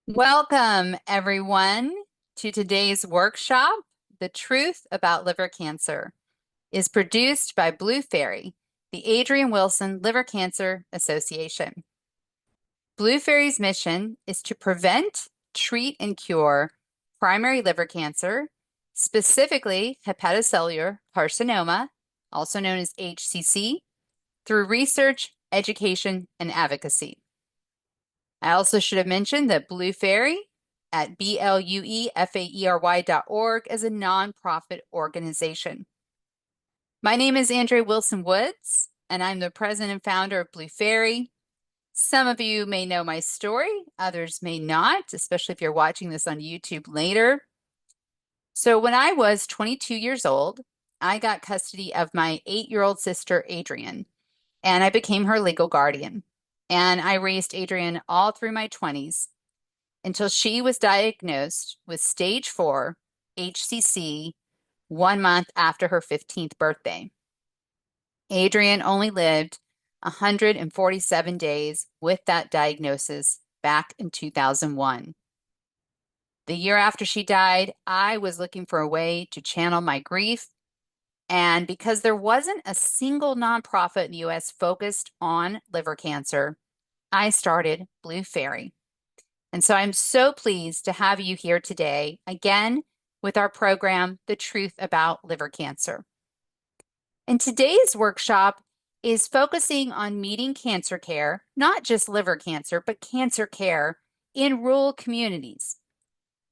Welcome, everyone, to today's workshop. The Truth About Liver Cancer is produced by Blue Faery, the Adrian Wilson Liver Cancer Association. Blue Faery's mission is to prevent, treat, and cure primary liver cancer, specifically hepatocellular carcinoma, also known as HCC, through research, education, and advocacy. I also should have mentioned that Blue Faery at bluefaery.org is a nonprofit organization. My name is Andrea Wilson Woods, and I'm the president and founder of Blue Faery. Some of you may know my story, others may not, especially if you're watching this on YouTube later. So when I was 22 years old, I got custody of my 8-year-old sister, Adrian, and I became her legal guardian. And I raised Adrian all through my 20s until she was diagnosed with stage 4 HCC 1 month after her 15th birthday. Adrian only lived 147 days with that diagnosis back in 2001. The year after she died, I was looking for a way to channel my grief. And because there wasn't a single nonprofit in the US focused on liver cancer, I started Blue Faery. And so I'm so pleased to have you here today, again, with our program, The Truth About Liver Cancer. And today's workshop is focusing on meeting cancer care, not just liver cancer, but cancer care in rural communities.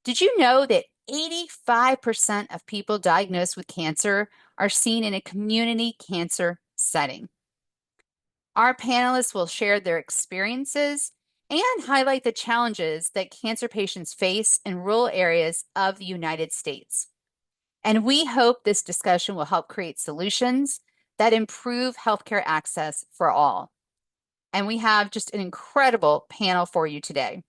Did you know that 85% of people diagnosed with cancer are seen in a community cancer setting? Our panelists will share their experiences and highlight the challenges that cancer patients face in rural areas of the United States. And we hope this discussion will help create solutions that improve healthcare access for all. And we have just an incredible panel for you today.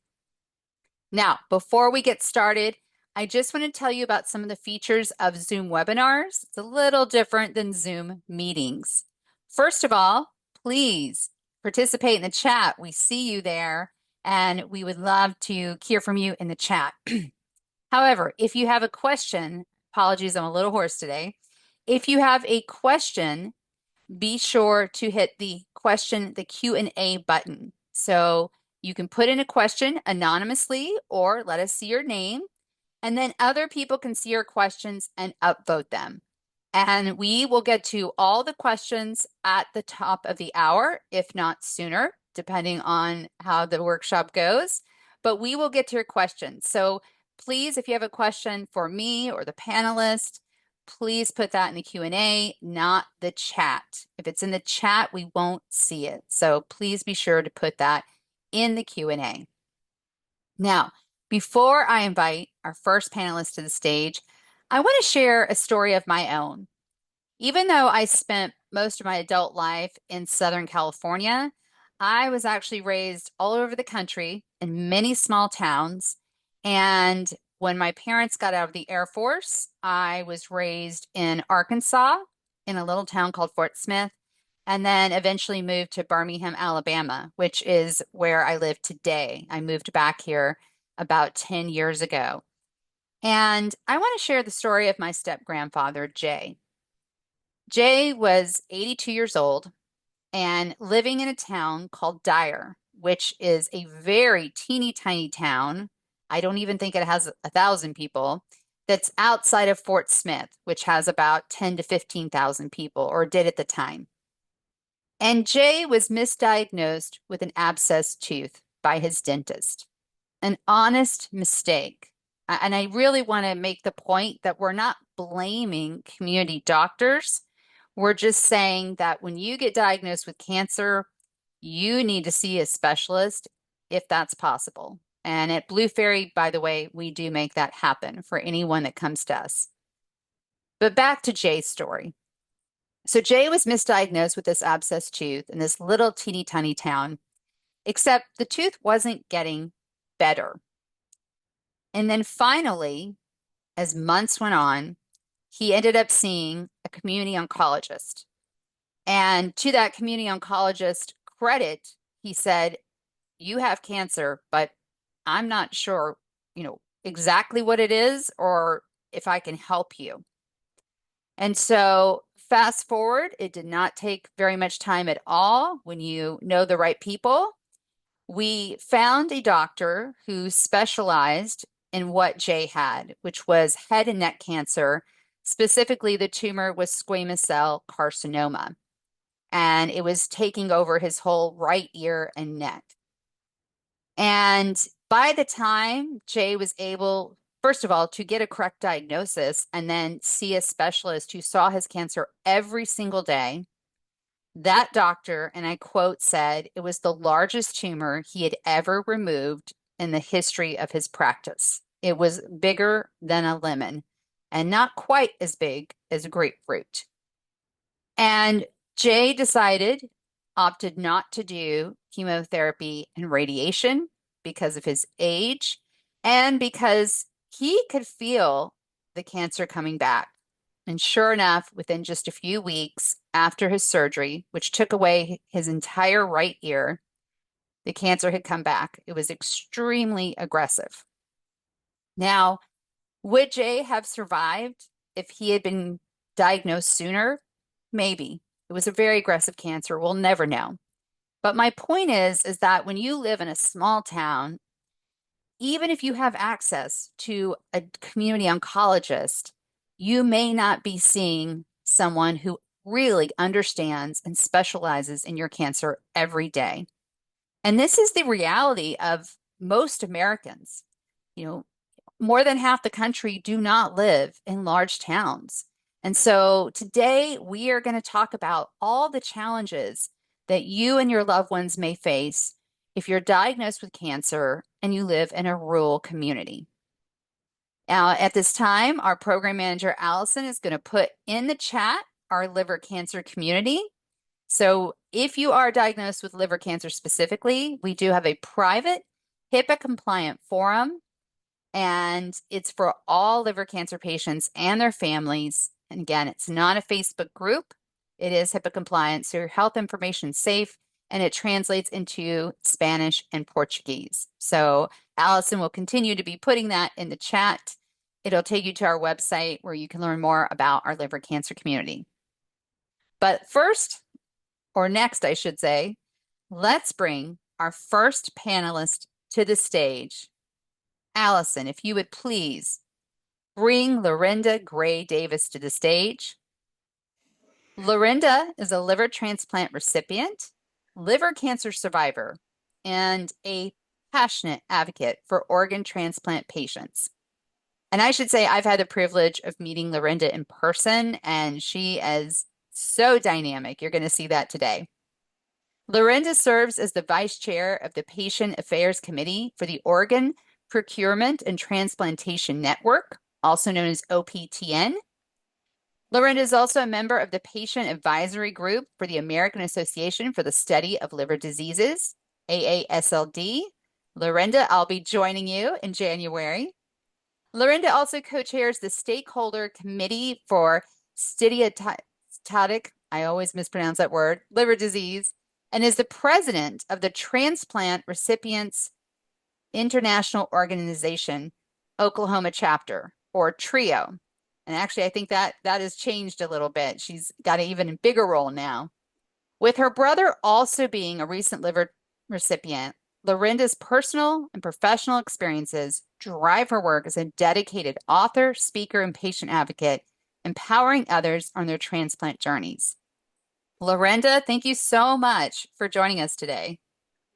Now, before we get started, I just want to tell you about some of the features of Zoom webinars. It's a little different than Zoom meetings. First of all, please participate in the chat. We see you there, and we would love to hear from you in the chat. However, if you have a question, apologies, I'm a little hoarse today. If you have a question, be sure to hit the Q&A button. So you can put in a question anonymously or let us see your name, and then other people can see your questions and upvote them. And we will get to all the questions at the top of the hour, if not sooner, depending on how the workshop goes. But we will get to your questions. So please, if you have a question for me or the panelists, please put that in the Q&A, not the chat. If it's in the chat, we won't see it. So please be sure to put that in the Q&A. Now, before I invite our first panelist to the stage, I want to share a story of my own. Even though I spent most of my adult life in Southern California, I was actually raised all over the country in many small towns. And when my parents got out of the Air Force, I was raised in Arkansas in a little town called Fort Smith, and then eventually moved to Birmingham, Alabama, which is where I live today. I moved back here about 10 years ago. And I want to share the story of my step-grandfather, Jay. Jay was 82 years old and living in a town called Dyer, which is a very teeny tiny town. I don't even think it has 1,000 people. That's outside of Fort Smith, which has about 10 to 15,000 people, or did at the time. And Jay was misdiagnosed with an abscessed tooth by his dentist. An honest mistake. And I really want to make the point that we're not blaming community doctors. We're just saying that when you get diagnosed with cancer, you need to see a specialist if that's possible. And at Blue Faery, by the way, we do make that happen for anyone that comes to us. But back to Jay's story. So Jay was misdiagnosed with this abscessed tooth in this little teeny tiny town, except the tooth wasn't getting better. And then finally, as months went on, he ended up seeing a community oncologist. And to that community oncologist credit, he said, "You have cancer, but I'm not sure, exactly what it is or if I can help you. And so fast forward, it did not take very much time at all when you know the right people. We found a doctor who specialized in what Jay had, which was head and neck cancer. Specifically, the tumor was squamous cell carcinoma, and it was taking over his whole right ear and neck. And by the time Jay was able, first of all, to get a correct diagnosis and then see a specialist who saw his cancer every single day, that doctor, and I quote, said it was the largest tumor he had ever removed in the history of his practice. It was bigger than a lemon and not quite as big as a grapefruit. And Jay opted not to do chemotherapy and radiation because of his age and because he could feel the cancer coming back. And sure enough, within just a few weeks after his surgery, which took away his entire right ear, the cancer had come back. It was extremely aggressive. Now, would Jay have survived if he had been diagnosed sooner? Maybe. It was a very aggressive cancer. We'll never know. But my point is that when you live in a small town, even if you have access to a community oncologist, you may not be seeing someone who really understands and specializes in your cancer every day. And this is the reality of most Americans. You know, more than half the country do not live in large towns. And so today we are going to talk about all the challenges that you and your loved ones may face if you're diagnosed with cancer and you live in a rural community. Now, at this time, our program manager, Allison, is going to put in the chat our liver cancer community. So if you are diagnosed with liver cancer specifically, we do have a private HIPAA compliant forum, and it's for all liver cancer patients and their families. And again, it's not a Facebook group. It is HIPAA compliant, so your health information is safe, and it translates into Spanish and Portuguese. So Allison will continue to be putting that in the chat. It'll take you to our website where you can learn more about our liver cancer community. But first, or next, I should say, let's bring our first panelist to the stage. Allison, if you would please bring Lorrinda Gray-Davis to the stage. Lorrinda is a liver transplant recipient, liver cancer survivor, and a passionate advocate for organ transplant patients. And I should say I've had the privilege of meeting Lorrinda in person, and she is so dynamic. You're going to see that today. Lorrinda serves as the vice chair of the Patient Affairs Committee for the Organ Procurement and Transplantation Network, also known as OPTN. Lorrinda is also a member of the Patient Advisory Group for the American Association for the Study of Liver Diseases, AASLD. Lorrinda, I'll be joining you in January. Lorrinda also co-chairs the Stakeholder Committee for Steatotic, I always mispronounce that word, liver disease, and is the president of the Transplant Recipients International Organization, Oklahoma chapter, or TRIO. And actually, I think that has changed a little bit. She's got an even bigger role now. With her brother also being a recent liver recipient, Lorrinda's personal and professional experiences drive her work as a dedicated author, speaker, and patient advocate, empowering others on their transplant journeys. Lorrinda, thank you so much for joining us today.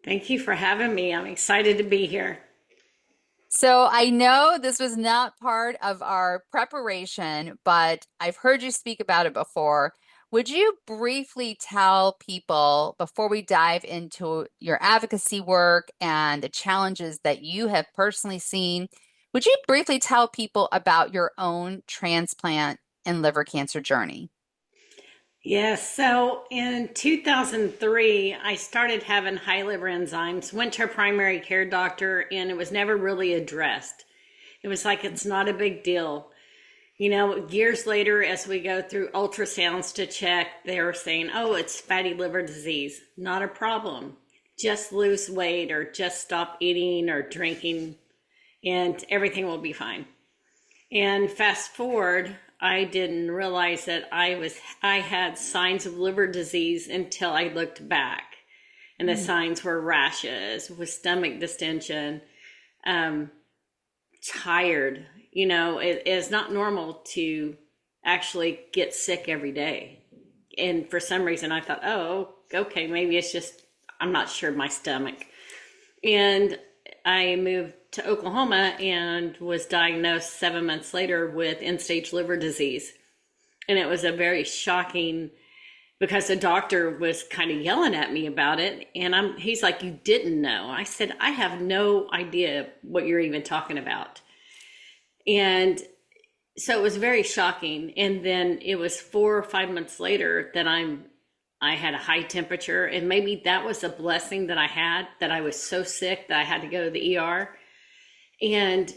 Thank you for having me. I'm excited to be here. So I know this was not part of our preparation, but I've heard you speak about it before. Would you briefly tell people, before we dive into your advocacy work and the challenges that you have personally seen, would you briefly tell people about your own transplant and liver cancer journey? Yes, so in 2003, I started having high liver enzymes, went to a primary care doctor, and it was never really addressed. It was like it's not a big deal. You know, years later, as we go through ultrasounds to check, they were saying, oh, it's fatty liver disease. Not a problem. just lose weight or just stop eating or drinking, and everything will be fine. And fast forward, I didn't realize that I had signs of liver disease until I looked back. And the signs were rashes, with stomach distension, um, tired. It is not normal to actually get sick every day. And for some reason, I thought, oh, okay, maybe it's just, I'm not sure, my stomach. And I moved to Oklahoma and was diagnosed 7 months later with end-stage liver disease. And it was a very shocking, because the doctor was kind of yelling at me about it. And he's like, you didn't know. I said, I have no idea what you're even talking about. And so it was very shocking. And then it was 4 or 5 months later that I had a high temperature, and maybe that was a blessing that I had, that I was so sick that I had to go to the ER. And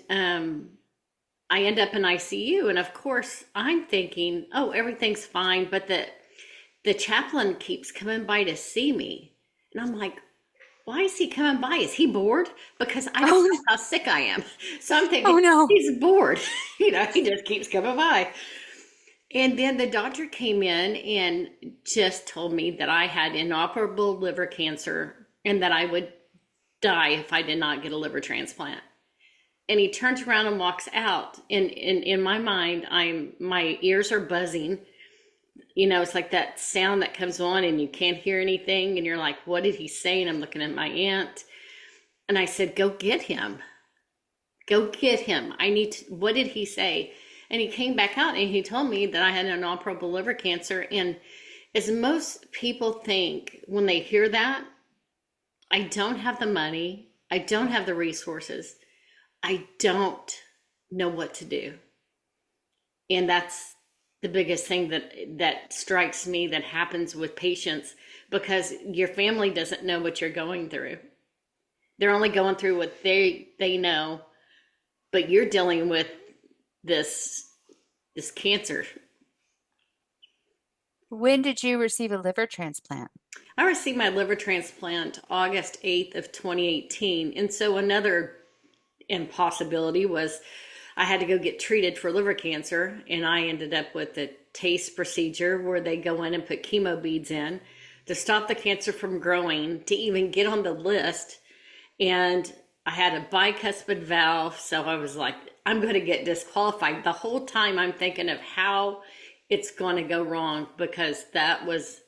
I end up in ICU, and of course I'm thinking, oh, everything's fine, but the chaplain keeps coming by to see me, and I'm like, why is he coming by? Is he bored? Because I don't know how sick I am. So I'm thinking, Oh no. he's bored. He just keeps coming by. And then the doctor came in and just told me that I had inoperable liver cancer and that I would die if I did not get a liver transplant. And he turns around and walks out. And in my mind, my ears are buzzing. It's like that sound that comes on and you can't hear anything. And you're like, what did he say? And I'm looking at my aunt. And I said, go get him. Go get him. What did he say? And he came back out and he told me that I had an inoperable liver cancer. And as most people think when they hear that, I don't have the money. I don't have the resources. I don't know what to do. And that's the biggest thing that strikes me, that happens with patients, because your family doesn't know what you're going through. They're only going through what they know, but you're dealing with this cancer. When did you receive a liver transplant? I received my liver transplant August 8th of 2018. And so another impossibility was I had to go get treated for liver cancer, and I ended up with a TACE procedure where they go in and put chemo beads in to stop the cancer from growing, to even get on the list. And I had a bicuspid valve, so I was like, I'm going to get disqualified. The whole time I'm thinking of how it's going to go wrong, because that was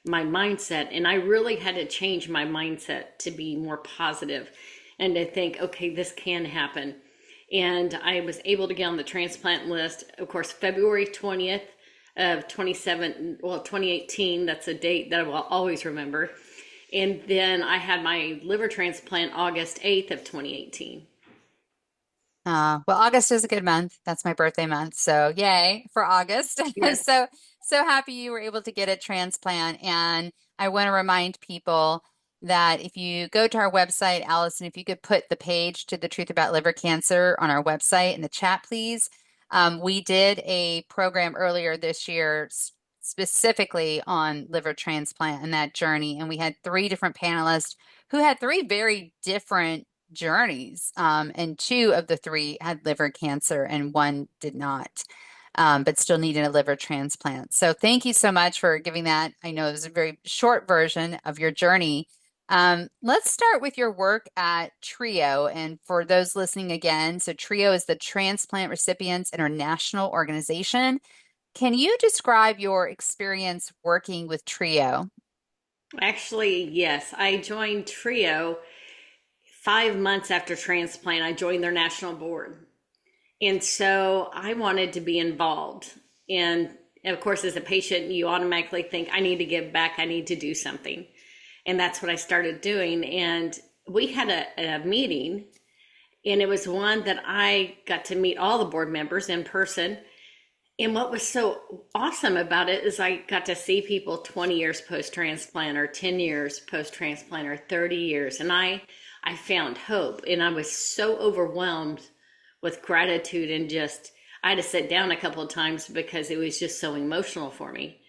my mindset. And I really had to change my mindset to be more positive and to think, okay, this can happen. And I was able to get on the transplant list, of course, February 20th of 2018. That's a date that I will always remember. And then I had my liver transplant August 8th of 2018. Well, August is a good month. That's my birthday month. So yay for August. Yes. So happy you were able to get a transplant. And I want to remind people that if you go to our website, Allison, if you could put the page to the Truth About Liver Cancer on our website in the chat, please. We did a program earlier this year specifically on liver transplant and that journey. And we had 3 different panelists who had 3 very different journeys. And 2 of the 3 had liver cancer and 1 did not, but still needed a liver transplant. So thank you so much for giving that. I know it was a very short version of your journey. Let's start with your work at TRIO. And for those listening again, so TRIO is the Transplant Recipients International Organization. Can you describe your experience working with TRIO? Actually, yes. I joined TRIO 5 months after transplant. I joined their national board. And so I wanted to be involved. And of course, as a patient, you automatically think, I need to give back. I need to do something. And that's what I started doing. And we had a meeting, and it was one that I got to meet all the board members in person. And what was so awesome about it is I got to see people 20 years post-transplant, or 10 years post-transplant, or 30 years. And I found hope, and I was so overwhelmed with gratitude, and just, I had to sit down a couple of times because it was just so emotional for me.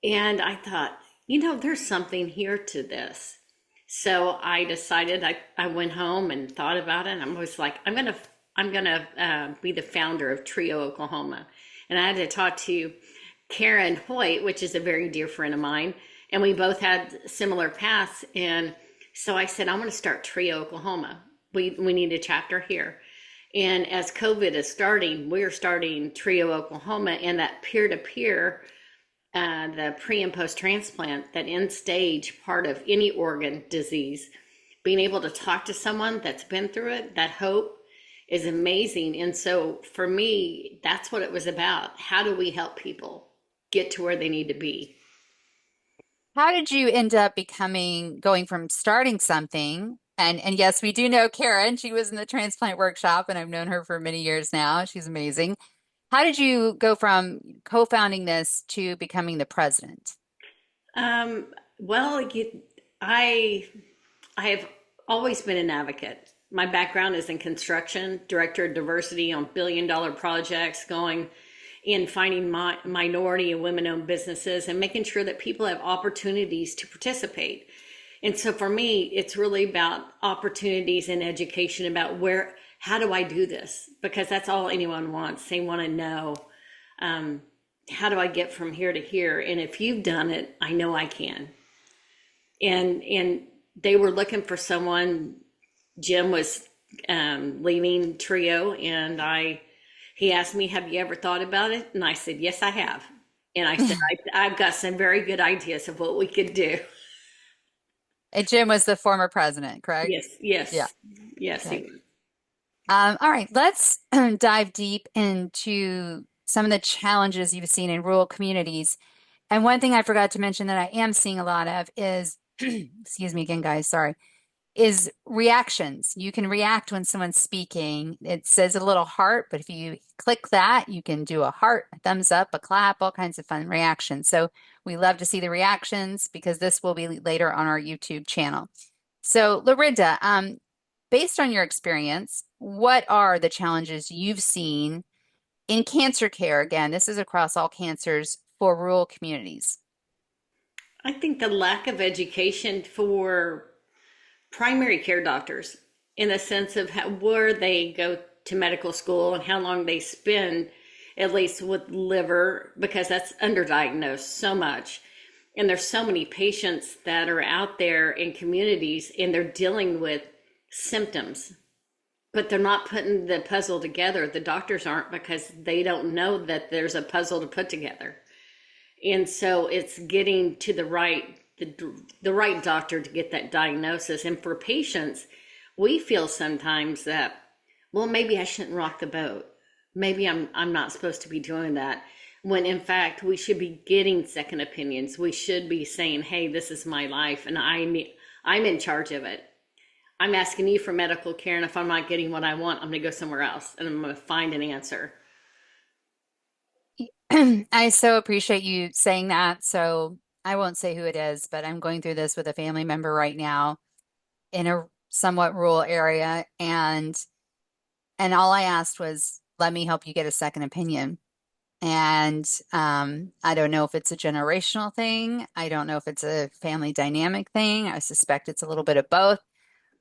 And I thought, there's something here to this. So I decided I went home and thought about it. And I was like, I'm gonna be the founder of Trio Oklahoma. And I had to talk to Karen Hoyt, which is a very dear friend of mine, and we both had similar paths. And so I said, I'm going to start Trio Oklahoma. We need a chapter here. And as COVID is starting, we're starting Trio Oklahoma, and that peer to peer, the pre and post transplant, that end stage part of any organ disease, being able to talk to someone that's been through it, that hope is amazing. And so for me, that's what it was about. How do we help people get to where they need to be? How did you end up going from starting something? And yes, we do know Karen. She was in the transplant workshop, and I've known her for many years now. She's amazing. How did you go from co-founding this to becoming the president? Um, well, I I have always been an advocate. My background is in construction, director of diversity on billion-dollar projects, going in finding minority and women-owned businesses and making sure that people have opportunities to participate. And so for me, it's really about opportunities and education about how do I do this? Because that's all anyone wants. They want to know, um, how do I get from here to here? And if you've done it, I know I can. And they were looking for someone. Jim was leaving Trio, and he asked me, "Have you ever thought about it?" And I said, "Yes, I have." And I said, I've got some very good ideas of what we could do." And Jim was the former president, correct? Yes, Yeah. yes, yes, he Okay. was. All right, let's dive deep into some of the challenges you've seen in rural communities. And one thing I forgot to mention that I am seeing a lot of is, excuse me again, guys, sorry, is reactions. You can react when someone's speaking. It says a little heart, but if you click that, you can do a heart, a thumbs up, a clap, all kinds of fun reactions. So we love to see the reactions because this will be later on our YouTube channel. So Lorrinda, based on your experience, what are the challenges you've seen in cancer care? Again, this is across all cancers for rural communities. I think the lack of education for primary care doctors, in the sense of where they go to medical school and how long they spend, at least with liver, because that's underdiagnosed so much. And there's so many patients that are out there in communities, and they're dealing with symptoms, but they're not putting the puzzle together. The doctors aren't, because they don't know that there's a puzzle to put together. And so it's getting to the right doctor to get that diagnosis. And for patients, we feel sometimes that, well, maybe I shouldn't rock the boat. Maybe I'm not supposed to be doing that. When in fact we should be getting second opinions. We should be saying, "Hey, this is my life, and I'm in charge of it. I'm asking you for medical care, and if I'm not getting what I want, I'm going to go somewhere else, and I'm going to find an answer." I so appreciate you saying that. So I won't say who it is, but I'm going through this with a family member right now in a somewhat rural area, and all I asked was, "Let me help you get a second opinion." And I don't know if it's a generational thing. I don't know if it's a family dynamic thing. I suspect it's a little bit of both.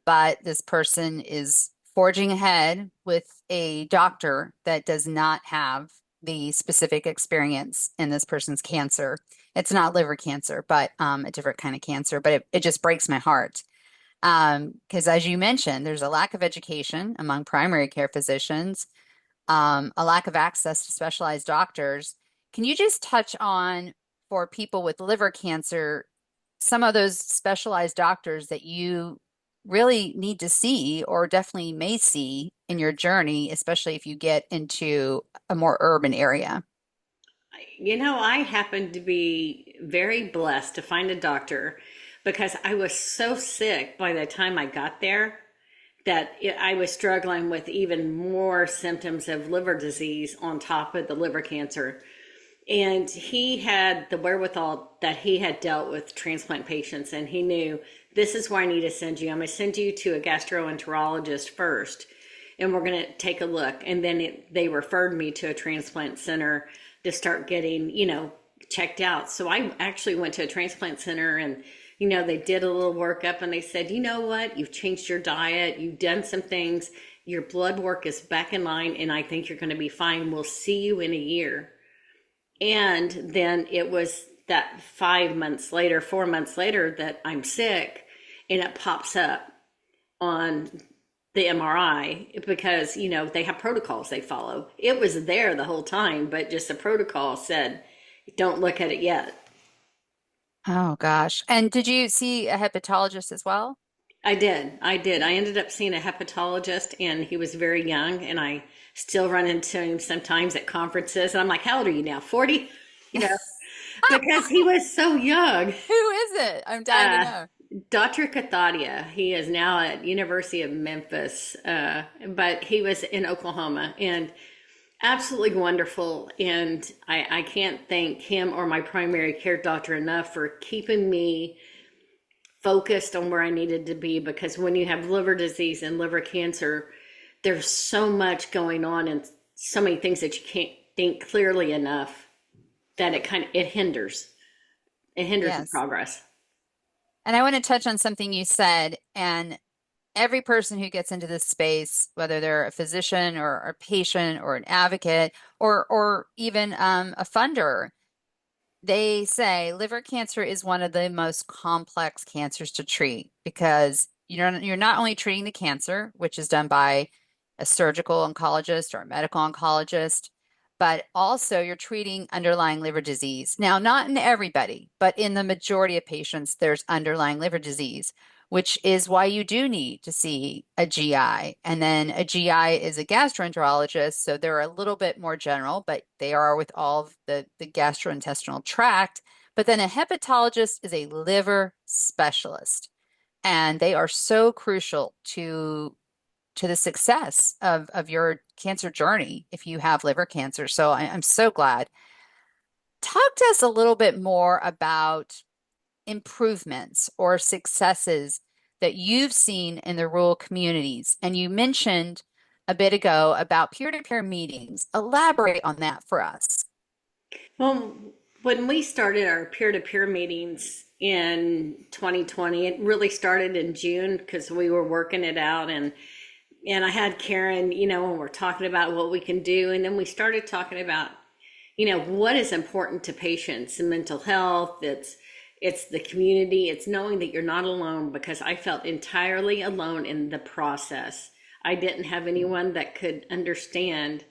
But this person is forging ahead with a doctor that does not have the specific experience in this person's cancer. It's not liver cancer, but a different kind of cancer. But it just breaks my heart. Because as you mentioned, there's a lack of education among primary care physicians, a lack of access to specialized doctors. Can you just touch on, for people with liver cancer, some of those specialized doctors that you really need to see or definitely may see in your journey, especially if you get into a more urban area? I happened to be very blessed to find a doctor, because I was so sick by the time I got there that I was struggling with even more symptoms of liver disease on top of the liver cancer. And he had the wherewithal, that he had dealt with transplant patients, and he knew, this is where I need to send you. I'm going to send you to a gastroenterologist first, and we're going to take a look. And then they referred me to a transplant center to start getting, checked out. So I actually went to a transplant center, and They did a little workup and they said, you know what? You've changed your diet. You've done some things. Your blood work is back in line, and I think you're going to be fine. We'll see you in a year. And then it was that 5 months later, 4 months later, that I'm sick, and it pops up on the MRI because, they have protocols they follow. It was there the whole time, but just the protocol said, don't look at it yet. Oh gosh. And did you see a hepatologist as well? I did. I did. I ended up seeing a hepatologist, and he was very young, and I still run into him sometimes at conferences. And I'm like, how old are you now? 40? You know, because he was so young. Who is it? I'm dying to Uh, know. Dr. Kathadia, he is now at University of Memphis, but he was in Oklahoma, and absolutely wonderful. And I can't thank him or my primary care doctor enough for keeping me focused on where I needed to be, because when you have liver disease and liver cancer, there's so much going on and so many things that you can't think clearly enough that it hinders. It hinders the Yes. progress. And I want to touch on something you said. And every person who gets into this space, whether they're a physician or a patient or an advocate or even a funder, they say liver cancer is one of the most complex cancers to treat because you're not only treating the cancer, which is done by a surgical oncologist or a medical oncologist, but also you're treating underlying liver disease. Now, not in everybody, but in the majority of patients, there's underlying liver disease, which is why you do need to see a GI. And then a GI is a gastroenterologist, so they're a little bit more general, but they are with all of the gastrointestinal tract. But then a hepatologist is a liver specialist, and they are so crucial to the success of your cancer journey if you have liver cancer. So I'm so glad. Talk to us a little bit more about improvements or successes that you've seen in the rural communities. And you mentioned a bit ago about peer-to-peer meetings. Elaborate on that for us. Well, when we started our peer-to-peer meetings in 2020, it really started in June because we were working it out, and I had Karen, and we're talking about what we can do, and then we started talking about, what is important to patients and mental health. It's the community. It's knowing that you're not alone, because I felt entirely alone in the process. I didn't have anyone that could understand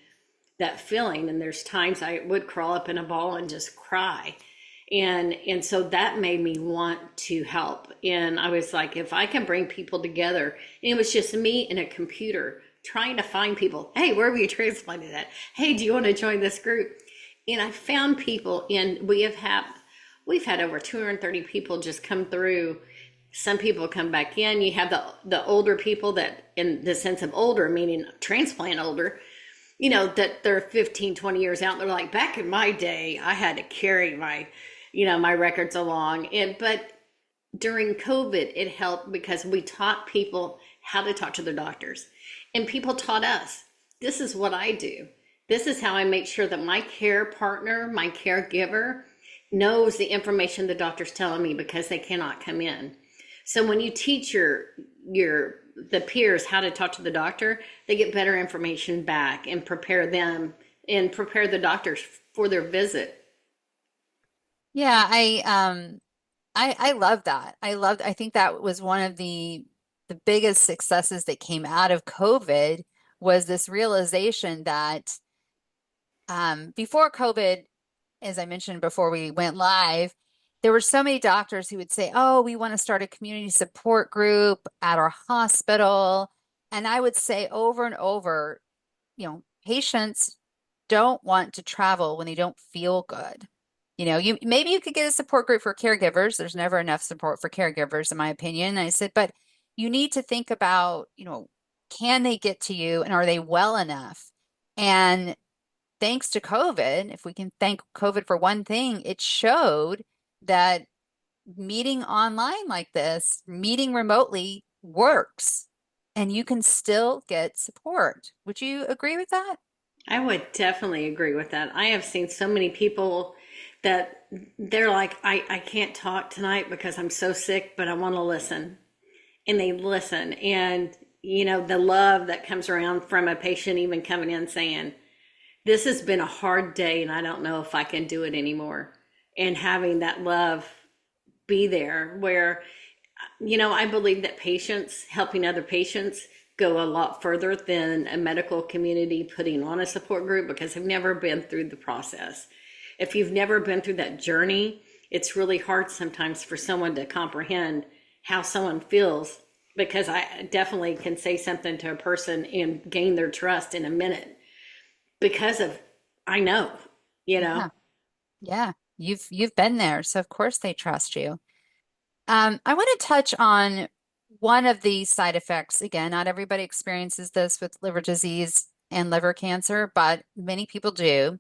that feeling. And there's times I would crawl up in a ball and just cry. And so that made me want to help. And I was like, if I can bring people together, and it was just me and a computer trying to find people. Hey, where were you transplanted at? Hey, do you want to join this group? And I found people, and we've had over 230 people just come through. Some people come back in. You have the older people, that, in the sense of older, meaning transplant older, that they're 15, 20 years out. They're like, back in my day, I had to carry my records along. But during COVID, it helped because we taught people how to talk to their doctors, and people taught us, this is what I do. This is how I make sure that my care partner, my caregiver, knows the information the doctor's telling me, because they cannot come in. So when you teach the peers how to talk to the doctor, they get better information back and prepare them and prepare the doctors for their visit. Yeah, I love that. I think that was one of the biggest successes that came out of COVID was this realization that before COVID, as I mentioned before we went live, there were so many doctors who would say, "Oh, we want to start a community support group at our hospital." And I would say over and over, patients don't want to travel when they don't feel good. You maybe you could get a support group for caregivers. There's never enough support for caregivers, in my opinion. And I said, but you need to think about, can they get to you and are they well enough? And thanks to COVID, if we can thank COVID for one thing, it showed that meeting online like this, meeting remotely works and you can still get support. Would you agree with that? I would definitely agree with that. I have seen so many people that they're like, I can't talk tonight because I'm so sick, but I want to listen. And they listen. And, the love that comes around from a patient even coming in saying, this has been a hard day and I don't know if I can do it anymore. And having that love be there where, I believe that patients helping other patients go a lot further than a medical community putting on a support group because they've never been through the process. If you've never been through that journey, it's really hard sometimes for someone to comprehend how someone feels, because I definitely can say something to a person and gain their trust in a minute because of, I know, you know. Yeah. Yeah. You've been there, so of course they trust you. I want to touch on one of the side effects. Again, not everybody experiences this with liver disease and liver cancer, but many people do.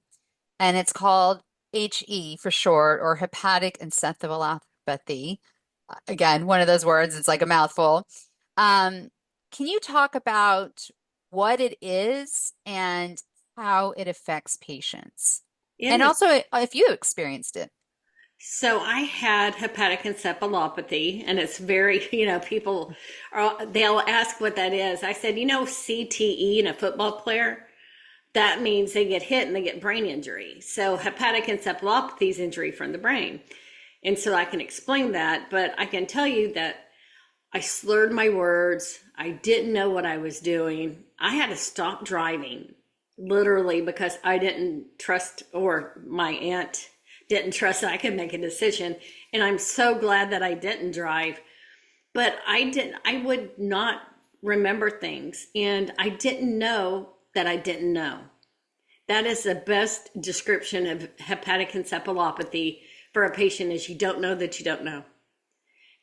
And it's called HE for short, or hepatic encephalopathy. Again, one of those words, it's like a mouthful. Um, can you talk about what it is and how it affects patients? It And is. also if you experienced it. So I had hepatic encephalopathy, and it's very, people they'll ask what that is. I said, CTE in a football player, that means they get hit and they get brain injury. So hepatic encephalopathy is injury from the brain. And so I can explain that, but I can tell you that I slurred my words. I didn't know what I was doing. I had to stop driving literally because I didn't trust, or my aunt didn't trust that I could make a decision. And I'm so glad that I didn't drive. But I would not remember things. And I didn't know that I didn't know. That is the best description of hepatic encephalopathy for a patient, is you don't know that you don't know.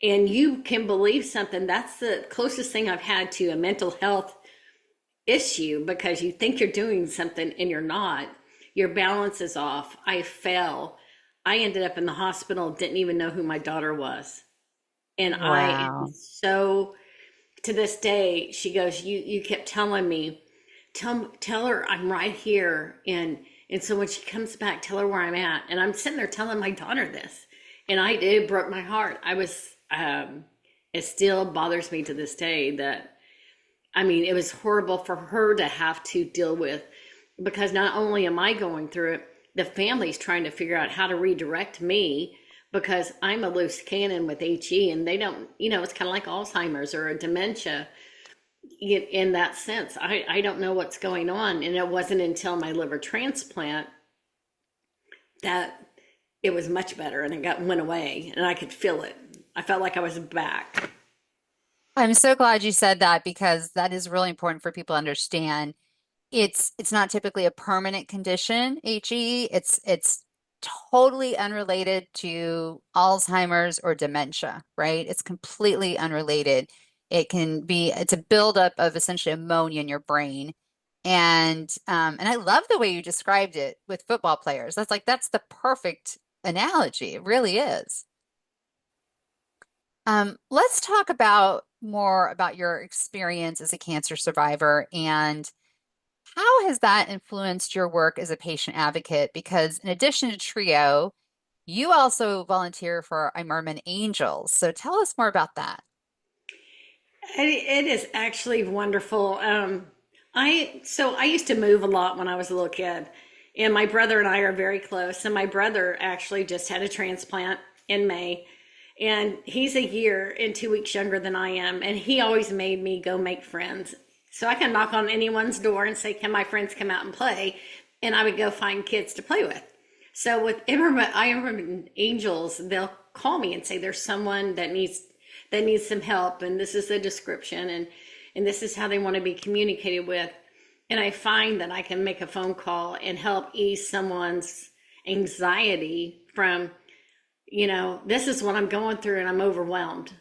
And you can believe something. That's the closest thing I've had to a mental health issue, because you think you're doing something and you're not. Your balance is off. I fell. I ended up in the hospital, didn't even know who my daughter was. And I am Wow. so, to this day, she goes, you kept telling me, tell her I'm right here. And so when she comes back, tell her where I'm at. And I'm sitting there telling my daughter this. And it broke my heart. It still bothers me to this day that, it was horrible for her to have to deal with, because not only am I going through it, the family's trying to figure out how to redirect me, because I'm a loose cannon with HE, and they don't, it's kind of like Alzheimer's or a dementia in that sense. I don't know what's going on. And it wasn't until my liver transplant that it was much better, and went away, and I could feel it. I felt like I was back. I'm so glad you said that, because that is really important for people to understand. It's not typically a permanent condition, HE. It's totally unrelated to Alzheimer's or dementia, right? It's completely unrelated. It's a buildup of essentially ammonia in your brain. And I love the way you described it with football players. That's the perfect analogy. It really is. Let's talk about more about your experience as a cancer survivor, and how has that influenced your work as a patient advocate? Because in addition to TRIO, you also volunteer for Merman Angels. So tell us more about that. It is actually wonderful. I used to move a lot when I was a little kid, and my brother and I are very close. And my brother actually just had a transplant in May, and he's a year and 2 weeks younger than I am. And he always made me go make friends, so I can knock on anyone's door and say, "Can my friends come out and play?" And I would go find kids to play with. So with Imerman Angels, they'll call me and say there's someone that needs some help, and this is the description, and this is how they want to be communicated with. And I find that I can make a phone call and help ease someone's anxiety from, this is what I'm going through and I'm overwhelmed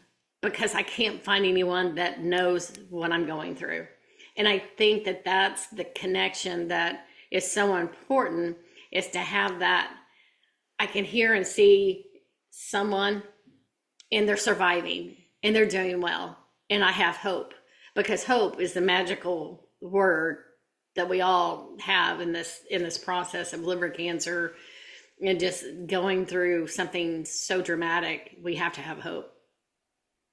because I can't find anyone that knows what I'm going through. And I think that that's the connection that is so important, is to have that. I can hear and see someone, and they're surviving and they're doing well. And I have hope, because hope is the magical word that we all have in this process of liver cancer and just going through something so dramatic, we have to have hope.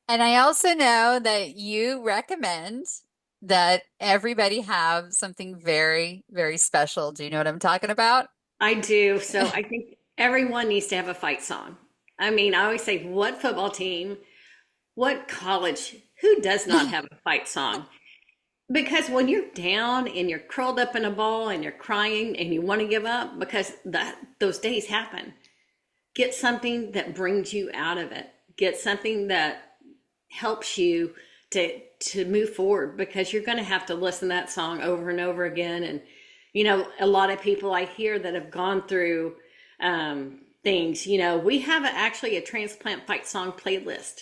And I also know that you recommend that everybody have something very, very special. Do you know what I'm talking about? I do. So I think everyone needs to have a fight song. I mean, I always say, what football team, what college, who does not have a fight song? Because when you're down and you're curled up in a ball and you're crying and you want to give up, because those days happen, get something that brings you out of it. Get something that helps you to move forward, because you're going to have to listen to that song over and over again. And a lot of people I hear that have gone through things. We have actually a transplant fight song playlist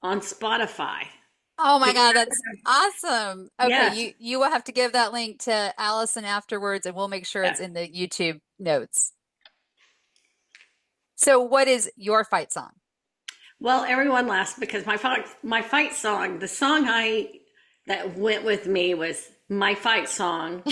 on Spotify. Oh my God, that's awesome. Okay, Yes, you will have to give that link to Allison afterwards, and we'll make sure it's yes. in the YouTube notes. So, what is your fight song? Well, everyone laughs because my fight song, the song I that went with me was my fight song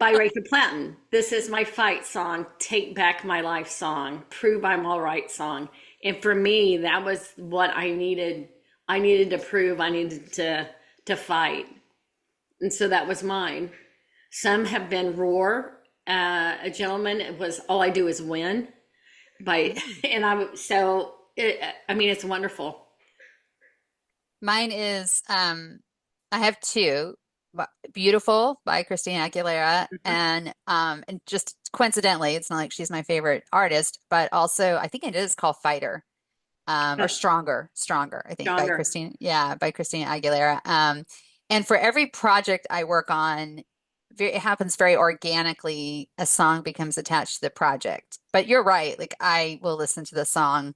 by Rachel Platten. This is my fight song, Take Back My Life song, Prove I'm All Right song. And for me, that was what I needed. I needed to prove, I needed to fight. And so that was mine. Some have been Roar. A gentleman, it was All I Do Is Win by, and I mean, it's wonderful. Mine is I have two. Beautiful by Christina Aguilera, and just coincidentally, it's not like she's my favorite artist, but also I think it is called Fighter. Or Stronger, I think, by Stronger. Christina, yeah, by Christina Aguilera. And for every project I work on, it happens very organically. A song becomes attached to the project. But you're right, like I will listen to the song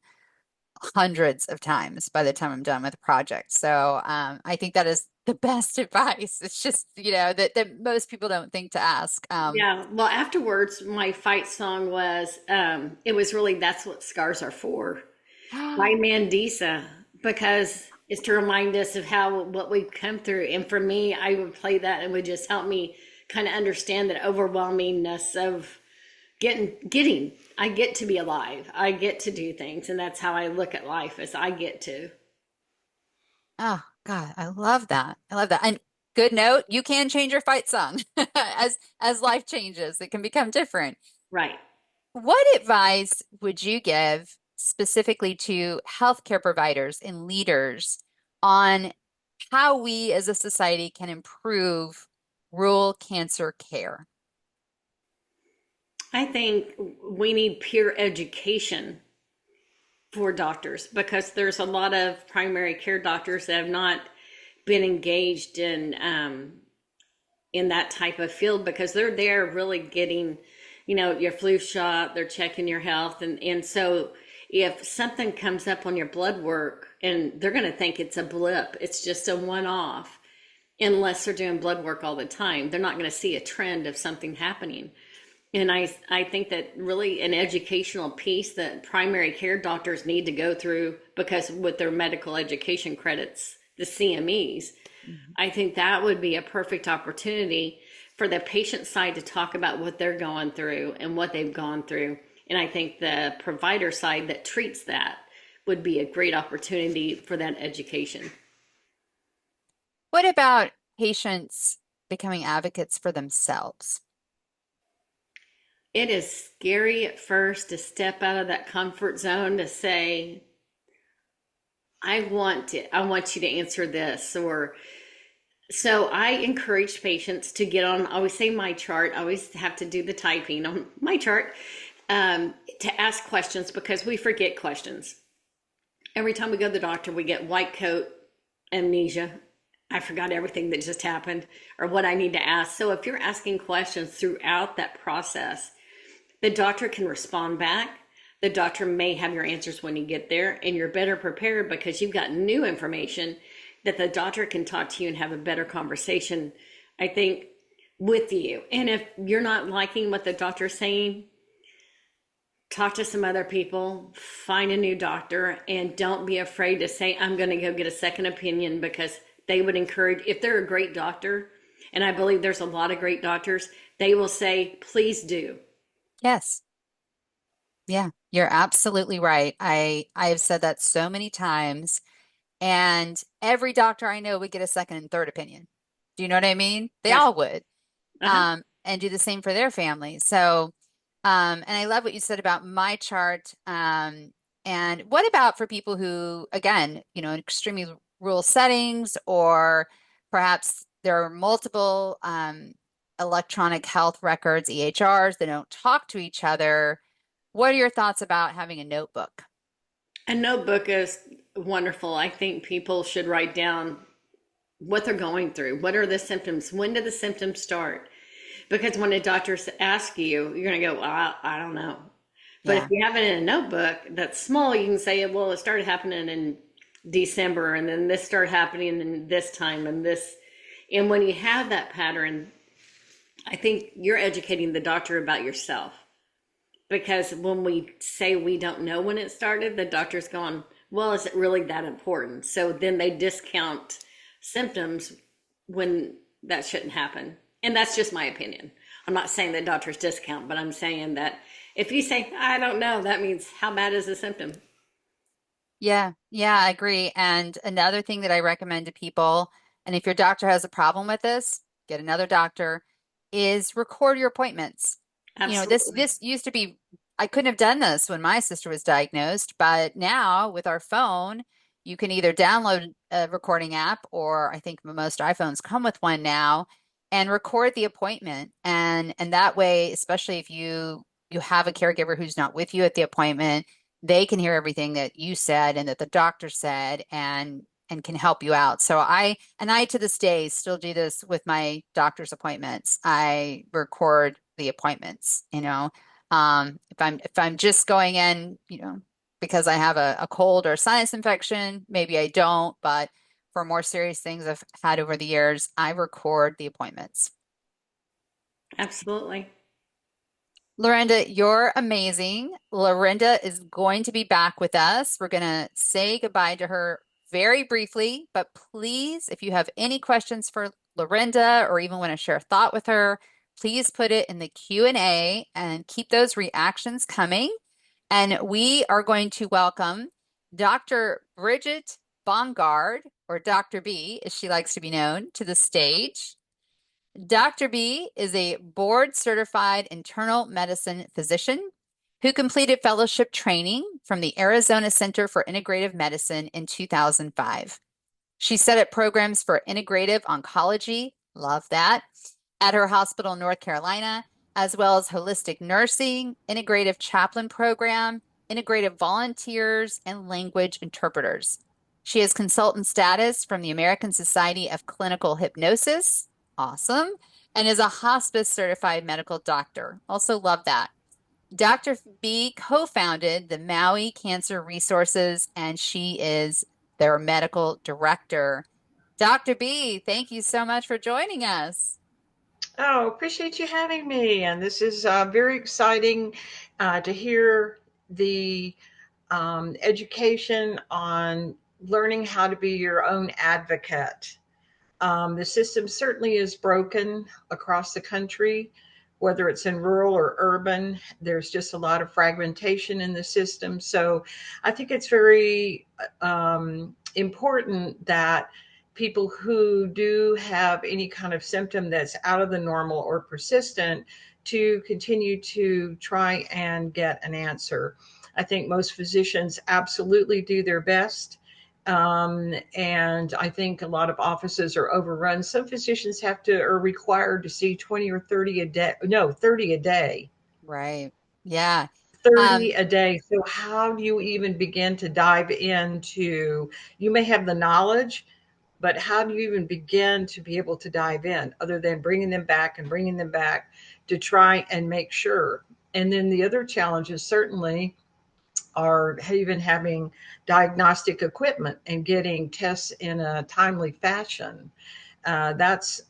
hundreds of times by the time I'm done with the project. So I think that is the best advice. It's just, that most people don't think to ask. Yeah. Well, afterwards, my fight song was, it was really That's What Scars Are For by Mandisa, because it's to remind us of what we've come through. And for me, I would play that and would just help me kind of understand the overwhelmingness of I get to be alive. I get to do things. And that's how I look at life, as I get to. Oh God, I love that. I love that. And good note, you can change your fight song as life changes. It can become different. Right. What advice would you give specifically to healthcare providers and leaders on how we as a society can improve rural cancer care? I think we need peer education for doctors, because there's a lot of primary care doctors that have not been engaged in that type of field, because they're there really getting, your flu shot, they're checking your health. And so if something comes up on your blood work, and they're going to think it's a blip, it's just a one off, unless they're doing blood work all the time, they're not going to see a trend of something happening. And I think that really an educational piece that primary care doctors need to go through, because with their medical education credits, the CMEs, I think that would be a perfect opportunity for the patient side to talk about what they're going through and what they've gone through. And I think the provider side that treats that would be a great opportunity for that education. What about patients becoming advocates for themselves? It is scary at first to step out of that comfort zone to say, I want you to answer this. Or so I encourage patients to get on, I always say my chart. I always have to do the typing on my chart, to ask questions, because we forget questions. Every time we go to the doctor, we get white coat amnesia. I forgot everything that just happened or what I need to ask. So if you're asking questions throughout that process, the doctor can respond back. The doctor may have your answers when you get there, and you're better prepared because you've got new information that the doctor can talk to you and have a better conversation, I think, with you. And if you're not liking what the doctor's saying, talk to some other people, find a new doctor, and don't be afraid to say, I'm going to go get a second opinion, because they would encourage, if they're a great doctor, and I believe there's a lot of great doctors, they will say, please do. Yes. Yeah, you're absolutely right. I have said that so many times, and every doctor I know would get a second and third opinion. Do you know what I mean? They Yes. all would. Uh-huh. And do the same for their families. So, and I love what you said about my chart. And what about for people who, again, in extremely rural settings, or perhaps there are multiple electronic health records, EHRs, that don't talk to each other? What are your thoughts about having a notebook? A notebook is wonderful. I think people should write down what they're going through. What are the symptoms? When do the symptoms start? Because when a doctor asks you, you're going to go, well, I don't know. But if Yeah, you have it in a notebook that's small, you can say, well, it started happening in December, and then this started happening in this time, and this. And when you have that pattern, I think you're educating the doctor about yourself. Because when we say we don't know when it started, the doctor's going, well, is it really that important? So then they discount symptoms when that shouldn't happen. And that's just my opinion. I'm not saying that doctors discount, but I'm saying that if you say, I don't know, that means how bad is the symptom? yeah, I agree. And another thing that I recommend to people, and if your doctor has a problem with this, get another doctor, is record your appointments. This Absolutely. this used to be, I couldn't have done this when my sister was diagnosed, but now with our phone, you can either download a recording app, or I think most iPhones come with one now, and record the appointment. And that way, especially if you have a caregiver who's not with you at the appointment, they can hear everything that you said and that the doctor said, and can help you out. So I to this day still do this with my doctor's appointments. I record the appointments, if I'm just going in, because I have a cold or sinus infection, maybe I don't, but for more serious things I've had over the years, I record the appointments. Absolutely. Lorrinda, you're amazing. Lorrinda is going to be back with us. We're going to say goodbye to her very briefly, but please, if you have any questions for Lorrinda or even want to share a thought with her, please put it in the Q&A and keep those reactions coming. And we are going to welcome Dr. Bridget Bongaard, or Dr. B, as she likes to be known, to the stage. Dr. B is a board certified internal medicine physician who completed fellowship training from the Arizona Center for Integrative Medicine in 2005. She set up programs for integrative oncology, love that, at her hospital in North Carolina, as well as holistic nursing, integrative chaplain program, integrative volunteers, and language interpreters. She has consultant status from the American Society of Clinical Hypnosis, awesome, and is a hospice certified medical doctor. Also love that. Dr. B co-founded the Maui Cancer Resources, and she is their medical director. Dr. B, thank you so much for joining us. Oh, appreciate you having me. And this is very exciting to hear the education on learning how to be your own advocate. The system certainly is broken across the country, whether it's in rural or urban. There's just a lot of fragmentation in the system. So I think it's very important that people who do have any kind of symptom that's out of the normal or persistent to continue to try and get an answer. I think most physicians absolutely do their best, and I think a lot of offices are overrun. Some physicians are required to see 20 or 30 a day. No, 30 a day. Right. Yeah. 30 Um, a day. So how do you even begin to dive into, you may have the knowledge, but how do you even begin to be able to dive in other than bringing them back and bringing them back to try and make sure? And then the other challenges certainly are even having diagnostic equipment and getting tests in a timely fashion. That's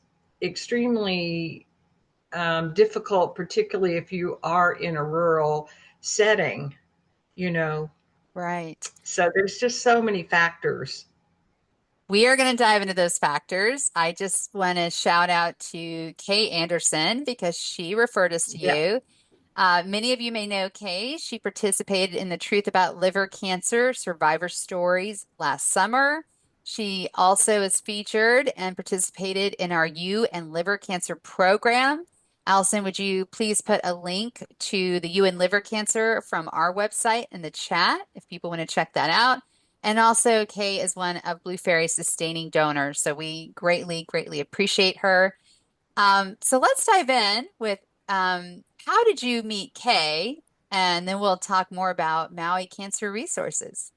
extremely difficult, particularly if you are in a rural setting, you know. right. So there's just so many factors. We are going to dive into those factors. I just want to shout out to Kay Anderson because she referred us to Yeah. you. Many of you may know Kay. She participated in the Truth About Liver Cancer Survivor Stories last summer. She also is featured and participated in our U and Liver Cancer program. Allison, would you please put a link to the U and Liver Cancer from our website in the chat if people want to check that out? And also, Kay is one of Blue Fairy's sustaining donors, so we greatly, greatly appreciate her. So let's dive in with how did you meet Kay? And then we'll talk more about Maui Cancer Resources.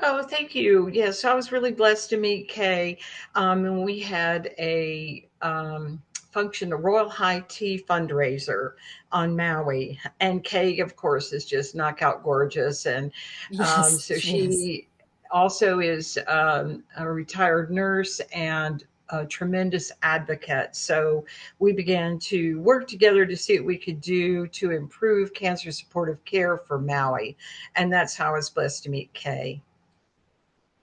Oh, thank you. Yes, I was really blessed to meet Kay. And we had a function, a Royal High Tea fundraiser on Maui. And Kay, of course, is just knockout gorgeous. And Yes, so she is. she also is a retired nurse and a tremendous advocate. So we began to work together to see what we could do to improve cancer supportive care for Maui. And that's how I was blessed to meet Kay.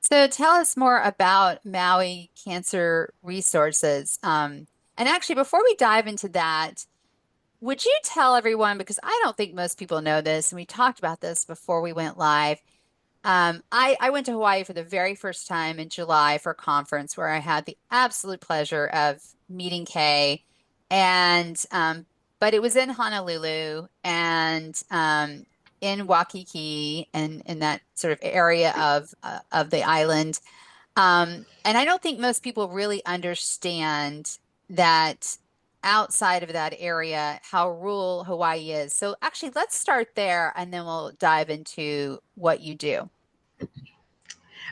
So tell us more about Maui Cancer Resources. And actually, before we dive into that, would you tell everyone, because I don't think most people know this, and we talked about this before we went live. I went to Hawaii for the very first time in July for a conference where I had the absolute pleasure of meeting Kay, and but it was in Honolulu and in Waikiki and in that sort of area of the island. And I don't think most people really understand that outside of that area, how rural Hawaii is. So actually, let's start there and then we'll dive into what you do.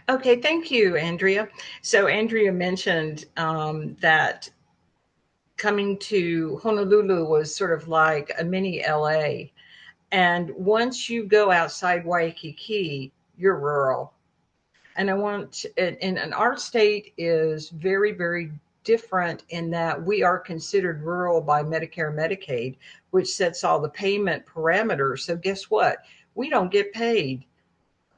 Okay, thank you, Andrea. So, Andrea mentioned that coming to Honolulu was sort of like a mini LA. And once you go outside Waikiki, you're rural. And and our state is very, very different in that we are considered rural by Medicare and Medicaid, which sets all the payment parameters. So, guess what? We don't get paid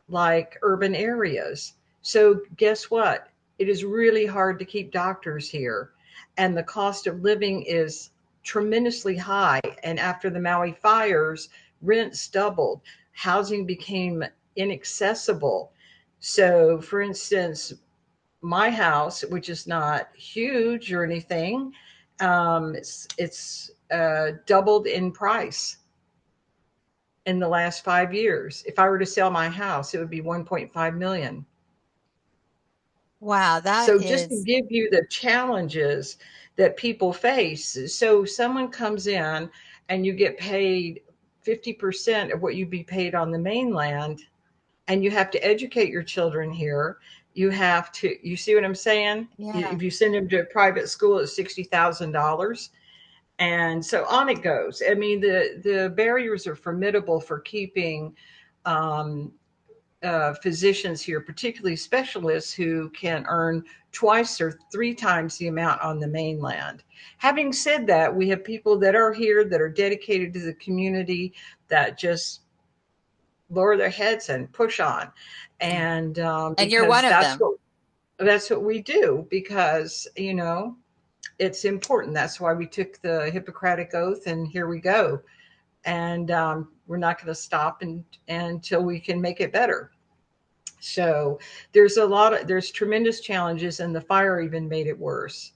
like urban areas. So, guess what? It is really hard to keep doctors here. And the cost of living is tremendously high. And after the Maui fires, rents doubled, housing became inaccessible. So, for instance, my house, which is not huge or anything, it's doubled in price in the last 5 years. If I were to sell my house, it would be 1.5 million. Wow, that So just to is, give you the challenges that people face. So someone comes in and you get paid 50% of what you'd be paid on the mainland, and you have to educate your children here. You see what I'm saying? yeah. If you send them to a private school, it's $60,000. And so on it goes. I mean, the barriers are formidable for keeping um, physicians here, particularly specialists who can earn twice or three times the amount on the mainland. Having said that, we have people that are here that are dedicated to the community that just lower their heads and push on, and And you're one because of them. that's what we do, because it's important. That's why we took the Hippocratic Oath, and here we go. And we're not going to stop until we can make it better. So there's tremendous challenges, and the fire even made it worse,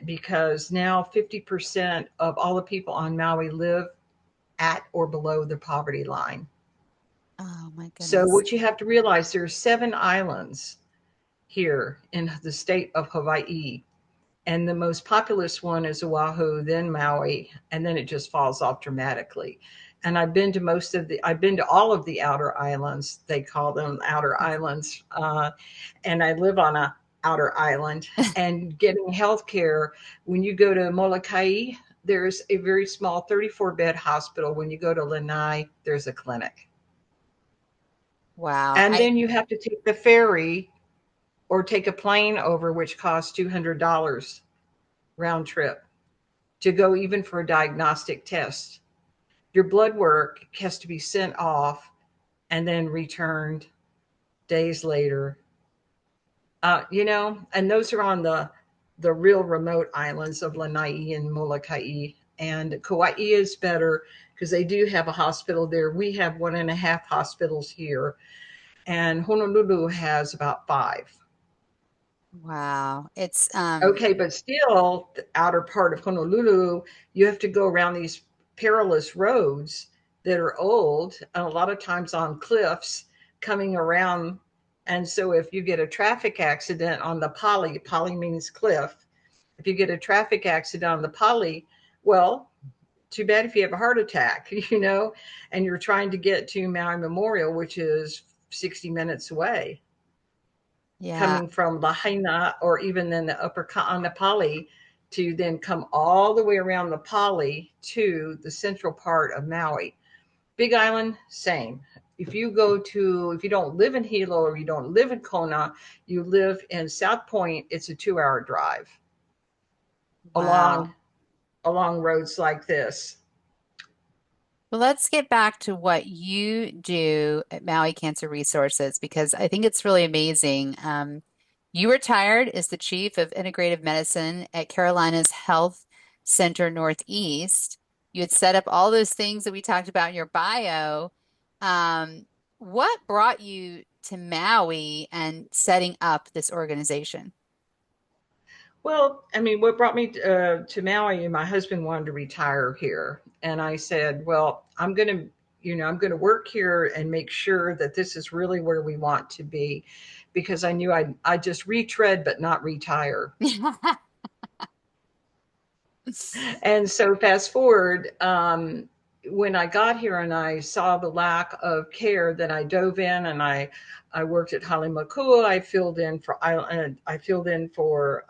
because now 50% of all the people on Maui live at or below the poverty line. Oh my So goodness. what you have to realize, there's 7 islands here in the state of Hawaii. And the most populous one is Oahu, then Maui, and then it just falls off dramatically. And I've been to all of the outer islands. They call them outer islands. And I live on a outer island, and getting health care. When you go to Molokai, there's a very small 34-bed hospital. When you go to Lanai, there's a clinic. Wow. And then you have to take the ferry or take a plane over, which costs $200 round trip to go even for a diagnostic test. Your blood work has to be sent off and then returned days later. And those are on the real remote islands of Lanai and Molokai. And Kauai is better because they do have a hospital there. We have 1.5 hospitals here, and Honolulu has about 5. Wow. It's Okay, but still, the outer part of Honolulu, you have to go around these perilous roads that are old and a lot of times on cliffs coming around. And so, if you get a traffic accident on the Pali means cliff. If you get a traffic accident on the Pali, well, too bad if you have a heart attack, and you're trying to get to Maui Memorial, which is 60 minutes away, yeah. coming from Lahaina or even then the upper Kaanapali, to then come all the way around the Pali to the central part of Maui. Big Island, same. If you don't live in Hilo or you don't live in Kona, you live in South Point, it's a 2-hour drive along Wow. roads like this. Well, let's get back to what you do at Maui Cancer Resources because I think it's really amazing. You retired as the chief of integrative medicine at Carolina's Health Center Northeast. You had set up all those things that we talked about in your bio. Um, what brought you to Maui and setting up this organization? Well, I mean, what brought me to Maui, my husband wanted to retire here. And I said, well, I'm going to work here and make sure that this is really where we want to be, because I knew I just retread, but not retire. And so fast forward, when I got here and I saw the lack of care, then I dove in and I worked at Halemakua. I filled in for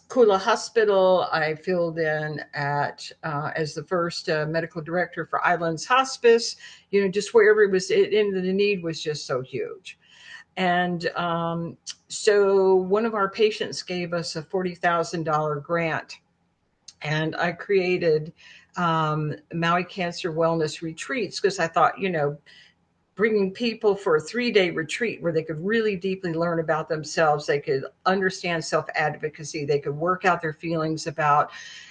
Kula Hospital. I filled in at as the first medical director for Islands Hospice. Just wherever it was, the need was just so huge. And so one of our patients gave us a $40,000 grant, and I created Maui Cancer Wellness Retreats because I thought, bringing people for a 3-day retreat where they could really deeply learn about themselves. They could understand self-advocacy. They could work out their feelings about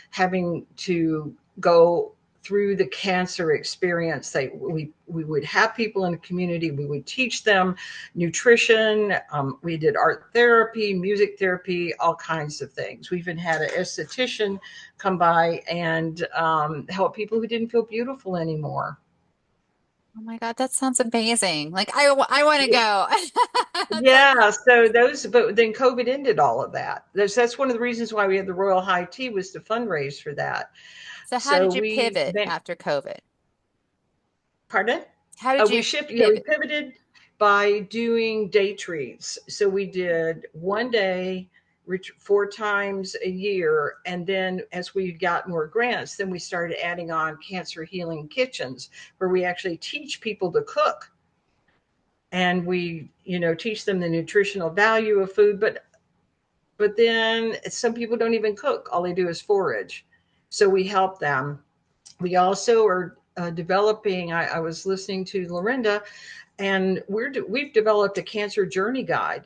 having to go through the cancer experience. We would have people in the community. We would teach them nutrition. We did art therapy, music therapy, all kinds of things. We even had an esthetician come by and help people who didn't feel beautiful anymore. Oh my God, that sounds amazing. Like I want to go. That's like, Yeah, but then COVID ended all of that. That's one of the reasons why we had the Royal High Tea, was to fundraise for that. so how So did you pivot after COVID? pardon? How did We you shifted, we pivot? pivoted by doing day treats. So we did one day, 4 times a year. And then as we got more grants, then we started adding on cancer healing kitchens where we actually teach people to cook. And we, teach them the nutritional value of food, but then some people don't even cook. All they do is forage. So we help them. We also are developing, I was listening to Lorrinda, and we've developed a cancer journey guide.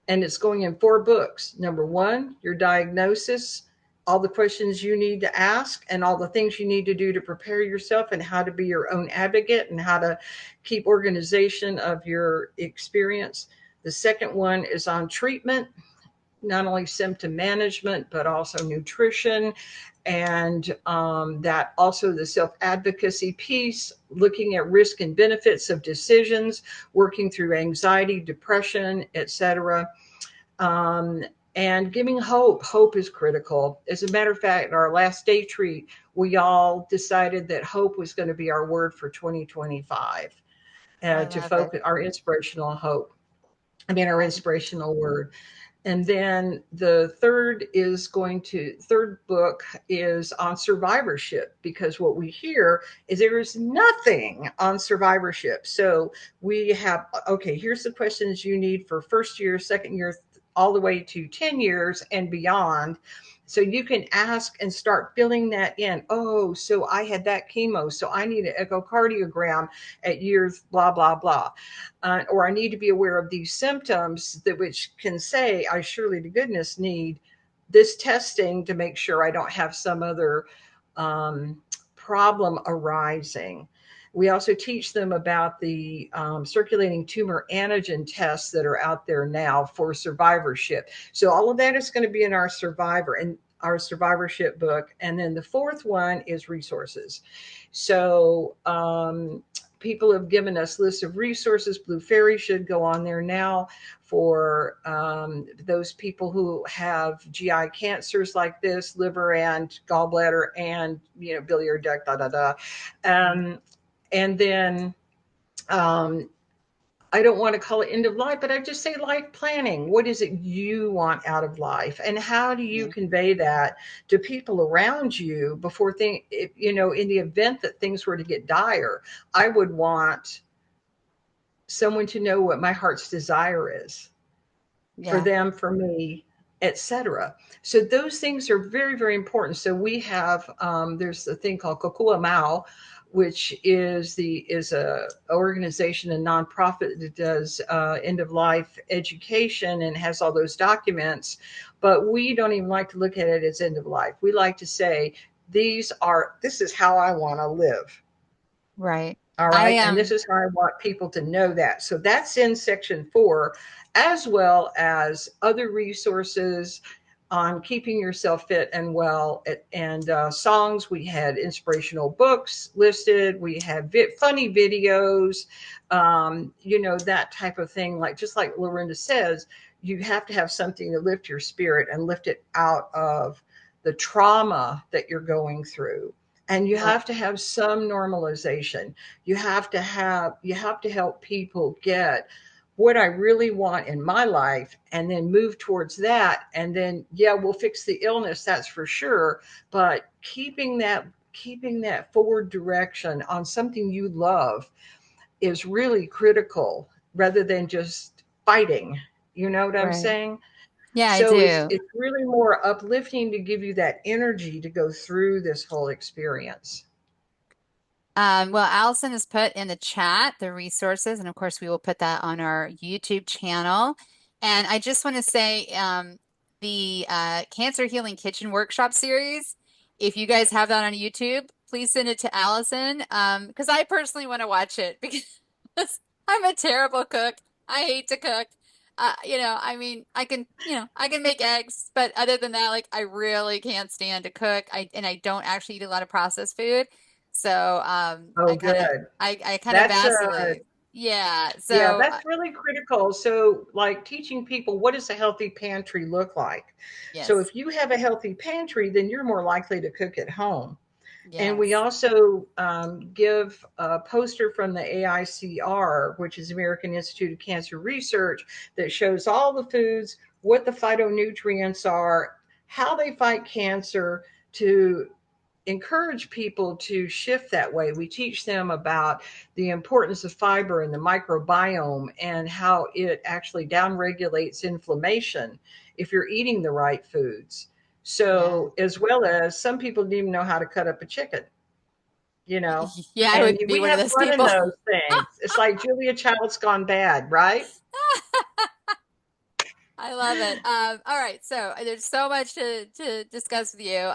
And it's going in 4 books. Number 1, your diagnosis, all the questions you need to ask, and all the things you need to do to prepare yourself, and how to be your own advocate, and how to keep organization of your experience. The second one is on treatment, not only symptom management, but also nutrition. And that also the self-advocacy piece, looking at risk and benefits of decisions, working through anxiety, depression, etc. Um, and giving hope. Hope is critical. As a matter of fact, in our last day treat, we all decided that hope was going to be our word for 2025, I to love it. focus our inspirational hope. Our inspirational word. And then the third book is on survivorship, because what we hear is there is nothing on survivorship. So we have, okay, here's the questions you need for first year, second year, all the way to 10 years and beyond. So you can ask and start filling that in. Oh, so I had that chemo, so I need an echocardiogram at years, blah, blah, blah. Or I need to be aware of these symptoms, which can say I surely to goodness need this testing to make sure I don't have some other um, problem arising. We also teach them about the circulating tumor antigen tests that are out there now for survivorship. So all of that is going to be in our survivorship book. And then the fourth one is resources. So people have given us lists of resources. Blue Faery should go on there now for those people who have GI cancers like this, liver and gallbladder and, biliary duct, da, da, da. And then um, I don't want to call it end of life, but I just say life planning. What is it you want out of life? And how do you convey that to people around you before in the event that things were to get dire? I would want someone to know what my heart's desire is for Yeah. them, for me, etc. So those things are very, very important. So we have there's a thing called Kokua Mau, which is a organization, a nonprofit that does end of life education and has all those documents. But we don't even like to look at it as end of life. We like to say this is how I want to live. Right. All I right. And this is how I want people to know that. So that's in section 4, as well as other resources on keeping yourself fit and well, and songs. We had inspirational books listed. We had funny videos, that type of thing. Just like Lorrinda says, you have to have something to lift your spirit and lift it out of the trauma that you're going through. And you Right. have to have some normalization. You have to help people get what I really want in my life and then move towards that. And then, yeah, we'll fix the illness, that's for sure. But keeping that forward direction on something you love is really critical, rather than just fighting. You know what I'm Right. saying? Yeah, I So it's do. it's really more uplifting to give you that energy to go through this whole experience. Well, Allison has put in the chat the resources, and of course, we will put that on our YouTube channel. And I just want to say the Cancer Healing Kitchen Workshop series, if you guys have that on YouTube, please send it to Allison because I personally want to watch it because I'm a terrible cook. I hate to cook. I mean, I can make eggs, but other than that, like I really can't stand to cook. I don't actually eat a lot of processed food. So Oh, good. I kind of That's vacillate. Yeah. Yeah, So that's really critical. So, like teaching people, what does a healthy pantry look like? So, yes, if you have a healthy pantry, then you're more likely to cook at home. And we yes. also give a poster from the AICR, which is American Institute of Cancer Research, that shows all the foods, what the phytonutrients are, how they fight cancer, to encourage people to shift that way. We teach them about the importance of fiber and the microbiome and how it actually downregulates inflammation if you're eating the right foods. Yeah. So, as well as some people didn't even know how to cut up a chicken, Yeah, I and would be we one of have those fun in people. those things. It's like Julia Child's Gone Bad, right? I love it. All right, so there's so much to discuss with you.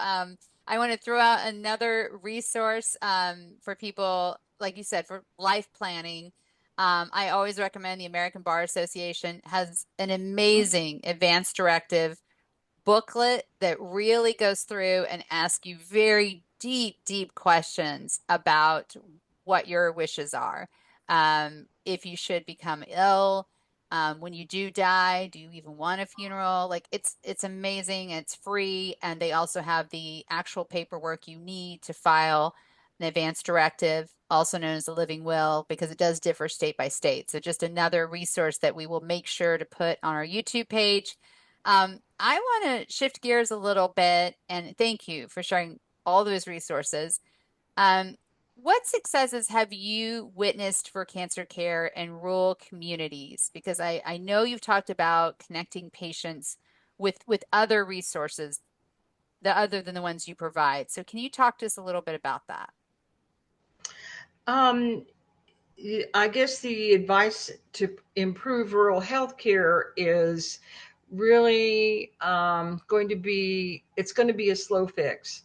I want to throw out another resource for people, like you said, for life planning. I always recommend the American Bar Association has an amazing advanced directive booklet that really goes through and asks you very deep, deep questions about what your wishes are. If you should become ill, when you do die, do you even want a funeral? Like it's amazing. It's free, and they also have the actual paperwork you need to file an advance directive, also known as a living will, because it does differ state by state. So just another resource that we will make sure to put on our YouTube page. I want to shift gears a little bit, and thank you for sharing all those resources. Um, what successes have you witnessed for cancer care in rural communities? Because I know you've talked about connecting patients with other resources, the other than the ones you provide. So can you talk to us a little bit about that? Um, I guess the advice to improve rural health care is really going to be, it's going to be a slow fix,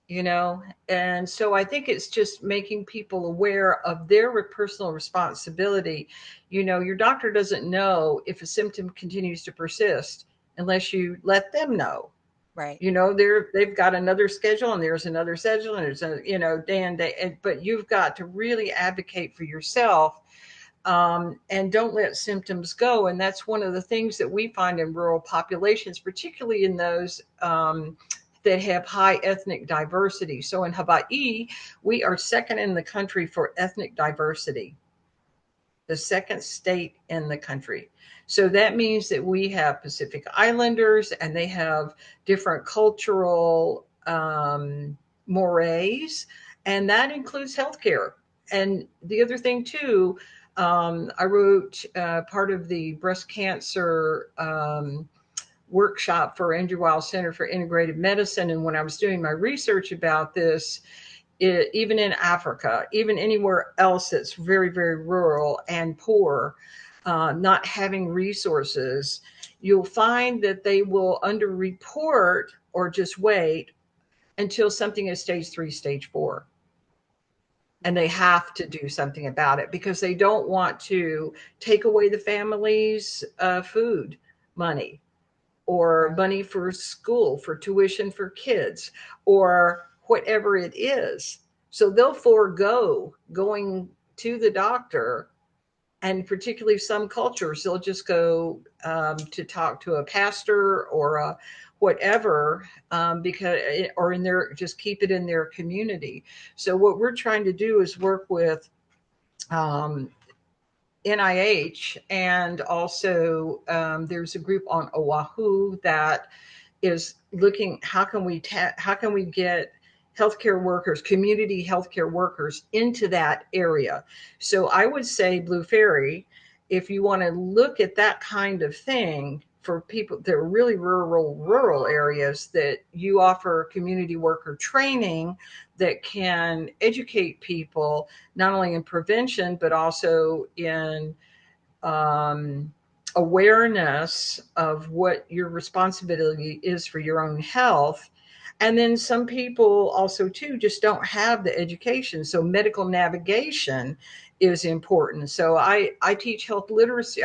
you know? And so I think it's just making people aware of their personal responsibility. You know, your doctor doesn't know if a symptom continues to persist unless you let them know. Right. You know, they've got another schedule and there's another schedule and there's a, you know, day and day, but you've got to really advocate for yourself, and don't let symptoms go. And that's one of the things that we find in rural populations, particularly in those that have high ethnic diversity. So in Hawaii, we are second in the country for ethnic diversity, the second state in the country. So that means that we have Pacific Islanders and they have different cultural mores, and that includes healthcare. And the other thing, too, I wrote part of the breast cancer workshop for Andrew Weil Center for Integrative Medicine. And when I was doing my research about this, even in Africa, even anywhere else that's very, very rural and poor, not having resources, you'll find that they will underreport or just wait until something is stage 3, stage 4. And they have to do something about it because they don't want to take away the family's food money or Right. money for school, for tuition for kids, or whatever it is. So they'll forego going to the doctor. And particularly some cultures, they'll just go to talk to a pastor or a whatever, because, or in their, just keep it in their community. So what we're trying to do is work with um, NIH, and also there's a group on Oahu that is looking, how can we get healthcare workers, community healthcare workers into that area. So I would say, Blue Fairy, if you want to look at that kind of thing for people that are really rural areas, that you offer community worker training that can educate people not only in prevention but also in um, awareness of what your responsibility is for your own health. And then some people also too just don't have the education, so medical navigation is important. So I teach health literacy.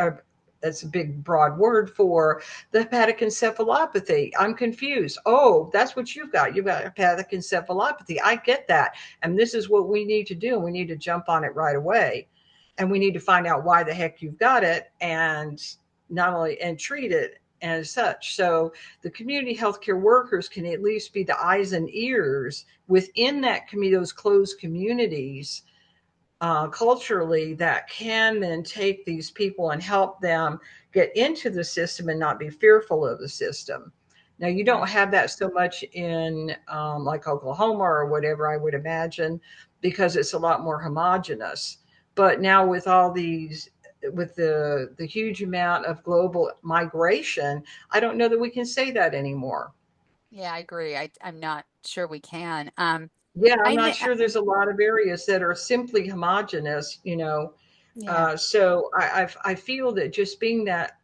That's a big broad word for the hepatic encephalopathy. I'm confused. Oh, that's what you've got hepatic encephalopathy. I get that, and this is what we need to do. We need to jump on it right away, and we need to find out why the heck you've got it, and not only and treat it as such. So the community healthcare workers can at least be the eyes and ears within that community, those closed communities, culturally, that can then take these people and help them get into the system and not be fearful of the system. Now, you don't Right. have that so much in like Oklahoma or whatever, I would imagine, because it's a lot more homogenous. But now with all these, with the huge amount of global migration, I don't know that we can say that anymore. Yeah, I agree. I'm not sure we can. Yeah, I'm I not kn- sure there's a lot of areas that are simply homogenous, you know. yeah, So I feel that just being that,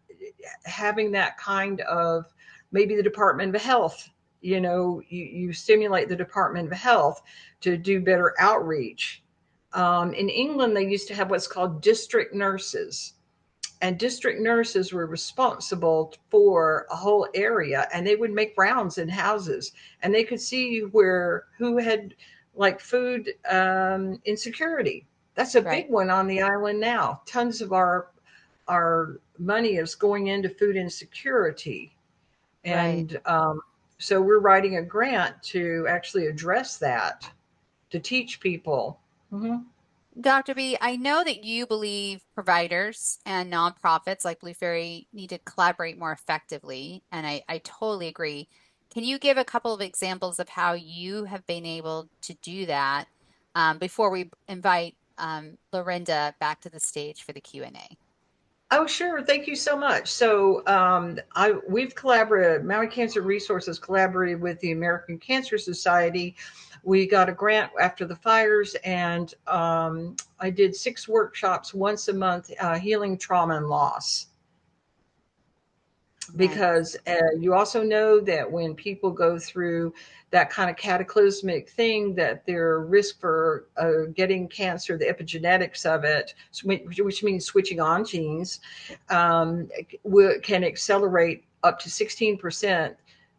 having that kind of, maybe the Department of Health, you know, you stimulate the Department of Health to do better outreach. In England, they used to have what's called district nurses, and district nurses were responsible for a whole area, and they would make rounds in houses, and they could see where who had like food insecurity. That's a right, big one on the island now. Tons of our money is going into food insecurity, right. and so we're writing a grant to actually address that, to teach people. Mm-hmm. Dr. B, I know that you believe providers and nonprofits like Blue Fairy need to collaborate more effectively, and I totally agree. Can you give a couple of examples of how you have been able to do that before we invite Lorrinda back to the stage for the Q&A? Oh, sure. Thank you so much. So, we've collaborated. Maui Cancer Resources collaborated with the American Cancer Society. We got a grant after the fires, and I did 6 workshops once a month, healing trauma and loss. Right. because you also know that when people go through that kind of cataclysmic thing, that their risk for getting cancer, the epigenetics of it, which means switching on genes, can accelerate up to 16%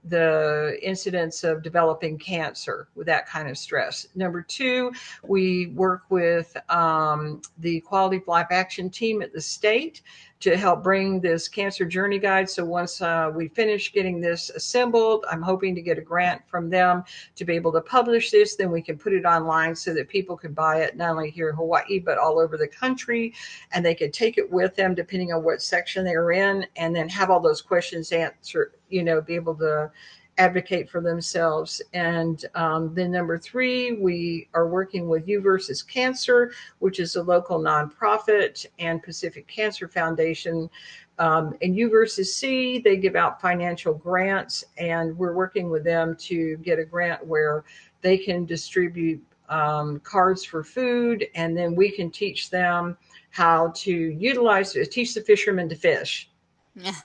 the incidence of developing cancer with that kind of stress. Number two, we work with the Quality of Life Action team at the state to help bring this cancer journey guide. So once we finish getting this assembled, I'm hoping to get a grant from them to be able to publish this. Then we can put it online so that people can buy it not only here in Hawaii, but all over the country. And they can take it with them depending on what section they're in, and then have all those questions answered, be able to advocate for themselves. And then number three, we are working with You versus Cancer, which is a local nonprofit, and Pacific Cancer Foundation. And U versus C, they give out financial grants, and we're working with them to get a grant where they can distribute cards for food, and then we can teach them how to teach the fishermen to fish,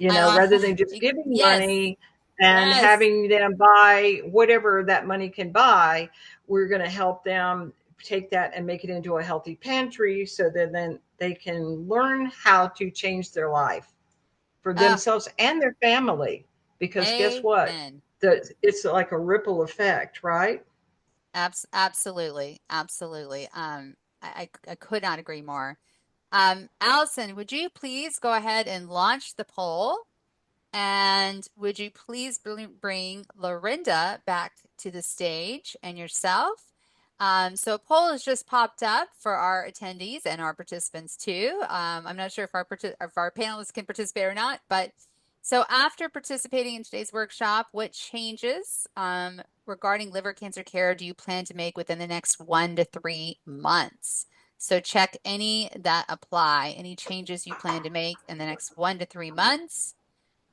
rather than just giving Yes. money and Yes. having them buy whatever that money can buy. We're going to help them take that and make it into a healthy pantry so that then they can learn how to change their life for Oh, themselves and their family. Because guess what? amen. It's like a ripple effect, right? Absolutely. Absolutely. I could not agree more. Allison, would you please go ahead and launch the poll? And would you please bring Lorrinda back to the stage and yourself? So a poll has just popped up for our attendees and our participants too. I'm not sure if our panelists can participate or not, but so after participating in today's workshop, what changes regarding liver cancer care do you plan to make within the next 1 to 3 months? So check any that apply, any changes you plan to make in the next 1 to 3 months.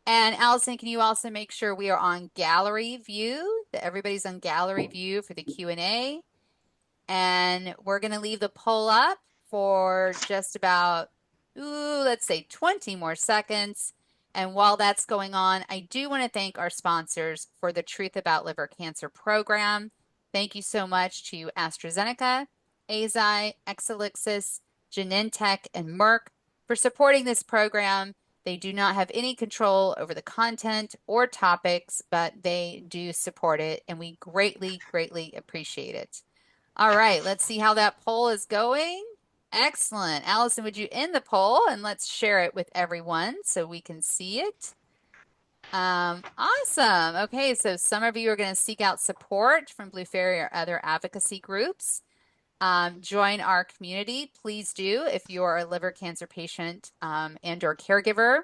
And Allison, can you also make sure we are on gallery view, that everybody's on gallery view for the Q&A? And we're going to leave the poll up for just about, let's say 20 more seconds. And while that's going on, I do want to thank our sponsors for the Truth About Liver Cancer program. Thank you so much to AstraZeneca, Eisai, Exelixis, Genentech, and Merck for supporting this program. They do not have any control over the content or topics, but they do support it, and we greatly, greatly appreciate it. All right, let's see how that poll is going. Excellent. Allison, would you end the poll and let's share it with everyone so we can see it? Awesome. Okay, so some of you are going to seek out support from Blue Faery or other advocacy groups. Join our community. Please do if you're a liver cancer patient and or caregiver.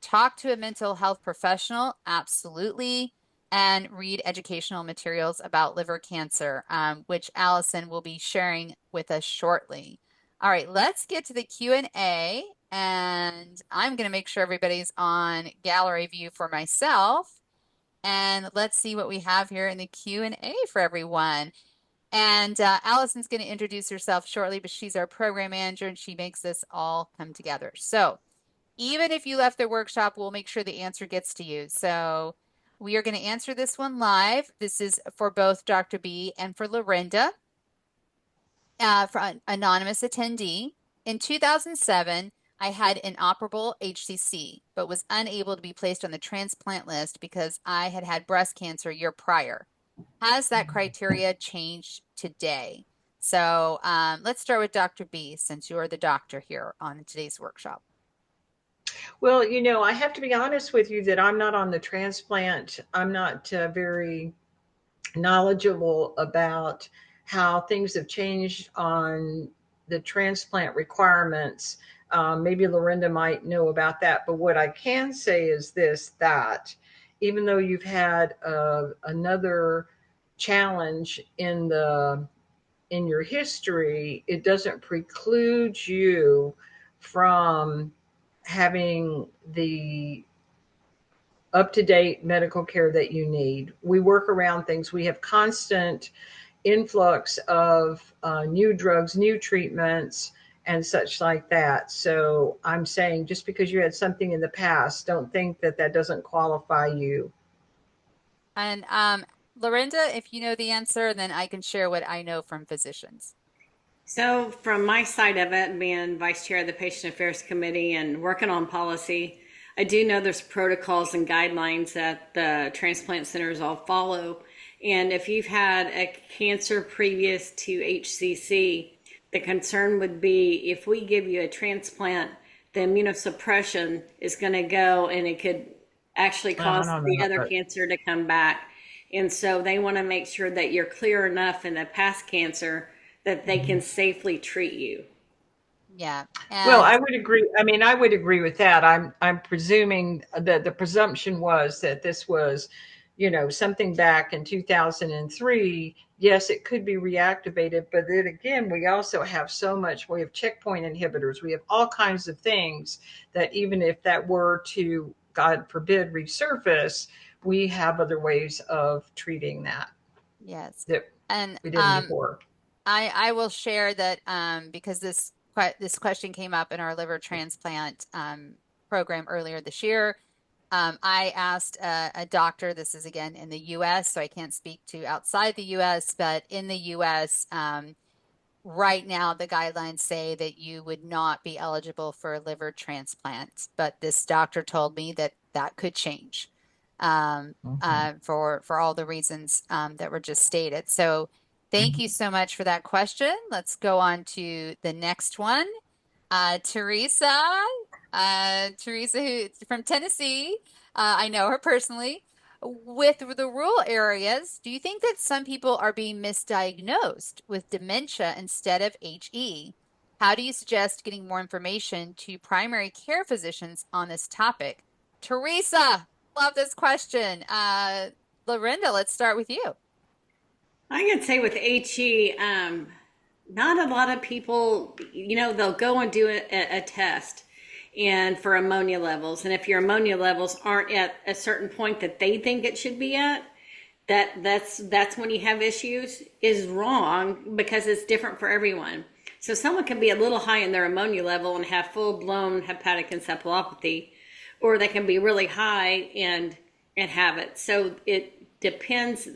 Talk to a mental health professional, absolutely, and read educational materials about liver cancer, which Allison will be sharing with us shortly. All right, let's get to the Q&A, and I'm going to make sure everybody's on gallery view for myself, and let's see what we have here in the Q&A for everyone. And Allison's going to introduce herself shortly, but she's our program manager, and she makes this all come together. So even if you left the workshop, we'll make sure the answer gets to you. So we are going to answer this one live. This is for both Dr. B and for Lorrinda, for an anonymous attendee. In 2007, I had inoperable HCC, but was unable to be placed on the transplant list because I had had breast cancer a year prior. Has that criteria changed today? So let's start with Dr. B, since you're the doctor here on today's workshop. Well, I have to be honest with you that I'm not on the transplant. I'm not very knowledgeable about how things have changed on the transplant requirements. Maybe Lorrinda might know about that. But what I can say is this, that even though you've had another challenge in your history, it doesn't preclude you from having the up-to-date medical care that you need. We work around things. We have constant influx of new drugs, new treatments, and such like that. So I'm saying just because you had something in the past, don't think that that doesn't qualify you. And Lorrinda, if you know the answer, then I can share what I know from physicians. So, from my side of it, being vice chair of the Patient Affairs Committee and working on policy, I do know there's protocols and guidelines that the transplant centers all follow. And if you've had a cancer previous to HCC, the concern would be if we give you a transplant, the immunosuppression is going to go and it could actually Well, I cause don't the know, other but cancer to come back. And so they want to make sure that you're clear enough in the past cancer that they can safely treat you. Yeah. well, And I would agree. I mean, I would agree with that. I'm presuming that the presumption was that this was, something back in 2003. Yes, it could be reactivated, but then again, we also have so much. We have checkpoint inhibitors. We have all kinds of things that even if that were to, God forbid, resurface, we have other ways of treating that yes. that And we didn't before. I will share that because this question came up in our liver transplant program earlier this year. I asked a doctor, this is again in the US, so I can't speak to outside the US, but in the US, right now the guidelines say that you would not be eligible for a liver transplant. But this doctor told me that that could change Mhm. for all the reasons that were just stated. So thank you so much for that question. Let's go on to the next one. Teresa, Teresa, who from Tennessee, I know her personally. With the rural areas, do you think that some people are being misdiagnosed with dementia instead of HE? How do you suggest getting more information to primary care physicians on this topic? Teresa, love this question. Lorrinda, let's start with you. I could say with HE, not a lot of people, they'll go and do a test and for ammonia levels. And if your ammonia levels aren't at a certain point that they think it should be at, that's when you have issues is wrong because it's different for everyone. So someone can be a little high in their ammonia level and have full blown hepatic encephalopathy, or they can be really high and have it. So it depends.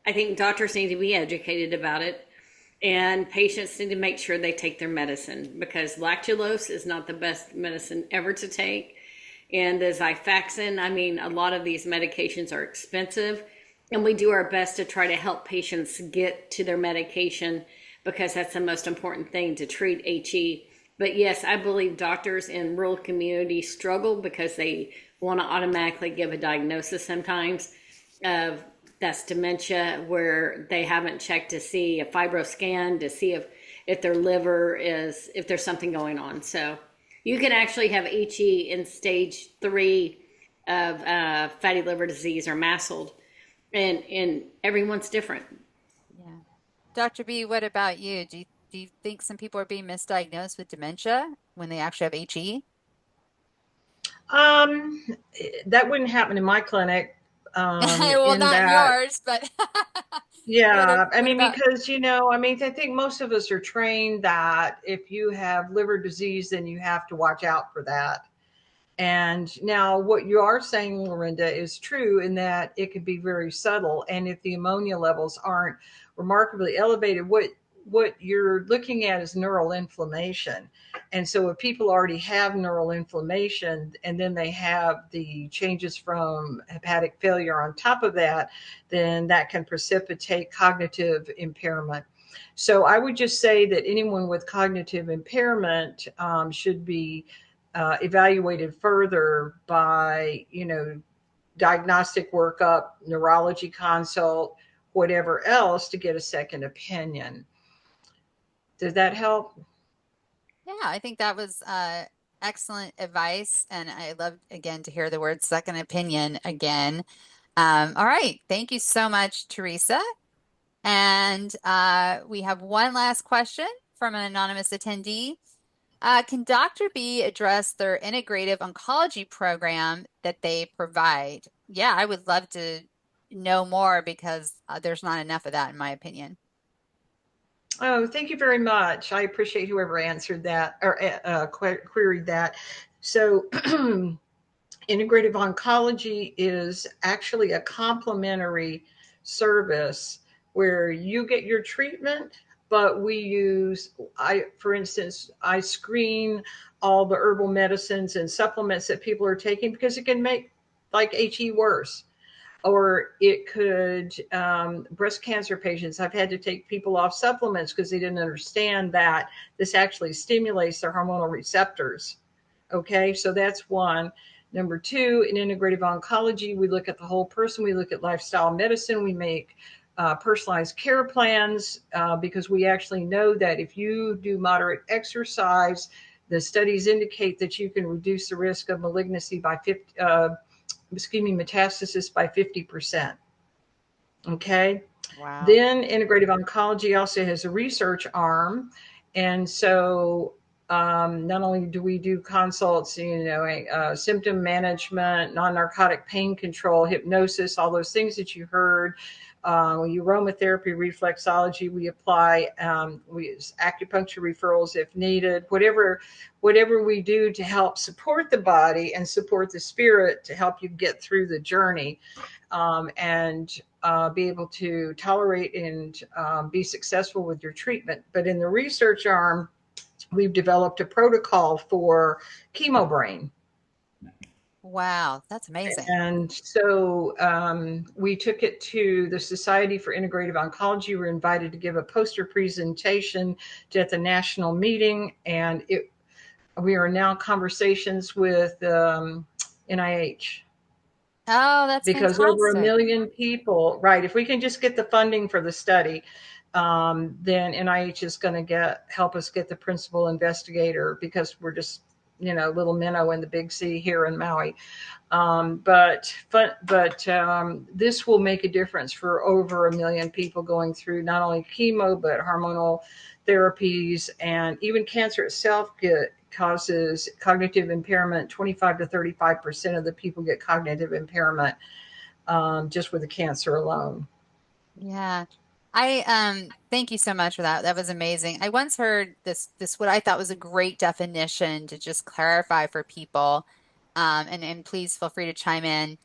I think doctors need to be educated about it, and patients need to make sure they take their medicine because lactulose is not the best medicine ever to take. And as Xifaxan, I mean, a lot of these medications are expensive, and we do our best to try to help patients get to their medication because that's the most important thing to treat HE. But yes, I believe doctors in rural communities struggle because they want to automatically give a diagnosis sometimes of that's dementia where they haven't checked to see a fibroscan to see if their liver is, if there's something going on. So you can actually have HE in stage 3 of fatty liver disease or MASLD, and everyone's different. Yeah. Dr. B, what about you? Do you think some people are being misdiagnosed with dementia when they actually have HE? Um, that wouldn't happen in my clinic. Well, In not in that, yours, but yeah, I what mean, about? because I mean, I think most of us are trained that if you have liver disease, then you have to watch out for that. And now, what you are saying, Lorrinda, is true in that it could be very subtle. And if the ammonia levels aren't remarkably elevated, what you're looking at is neural inflammation. And so, if people already have neural inflammation, and then they have the changes from hepatic failure on top of that, then that can precipitate cognitive impairment. So, I would just say that anyone with cognitive impairment should be evaluated further by, diagnostic workup, neurology consult, whatever else to get a second opinion. Does that help? Yeah, I think that was excellent advice, and I love again to hear the word second opinion again. All right, thank you so much, Teresa. And we have one last question from an anonymous attendee. Can Dr. B address their integrative oncology program that they provide? Yeah, I would love to know more because there's not enough of that in my opinion. Oh, thank you very much. I appreciate whoever answered that or queried that. So, integrative oncology is actually a complementary service where you get your treatment, but we use, for instance, I screen all the herbal medicines and supplements that people are taking because it can make like HE worse. Or it could, breast cancer patients, I've had to take people off supplements because they didn't understand that this actually stimulates their hormonal receptors. Okay, so that's one. Number two, in integrative oncology, we look at the whole person. We look at lifestyle medicine. We make personalized care plans because we actually know that if you do moderate exercise, the studies indicate that you can reduce the risk of malignancy by 50, metastasis by 50%. Okay. Wow. Then integrative oncology also has a research arm. And so not only do we do consults, symptom management, non-narcotic pain control, hypnosis, all those things that you heard. We use aromatherapy, reflexology. We apply, we use acupuncture referrals if needed. Whatever we do to help support the body and support the spirit to help you get through the journey, and be able to tolerate and be successful with your treatment. But in the research arm, we've developed a protocol for chemo brain. Wow, that's amazing. And so we took it to the Society for Integrative Oncology. We were invited to give a poster presentation at the national meeting, and we are now in conversations with NIH Oh, that's because over a fantastic. million people, right? If we can just get the funding for the study, then NIH is going to help us get the principal investigator because we're just, little minnow in the big sea here in Maui. But this will make a difference for over a million people going through not only chemo but hormonal therapies, and even cancer itself causes cognitive impairment. 25 to 35% of the people get cognitive impairment just with the cancer alone. Yeah. I thank you so much for that. That was amazing. I once heard this what I thought was a great definition to just clarify for people. And please feel free to chime in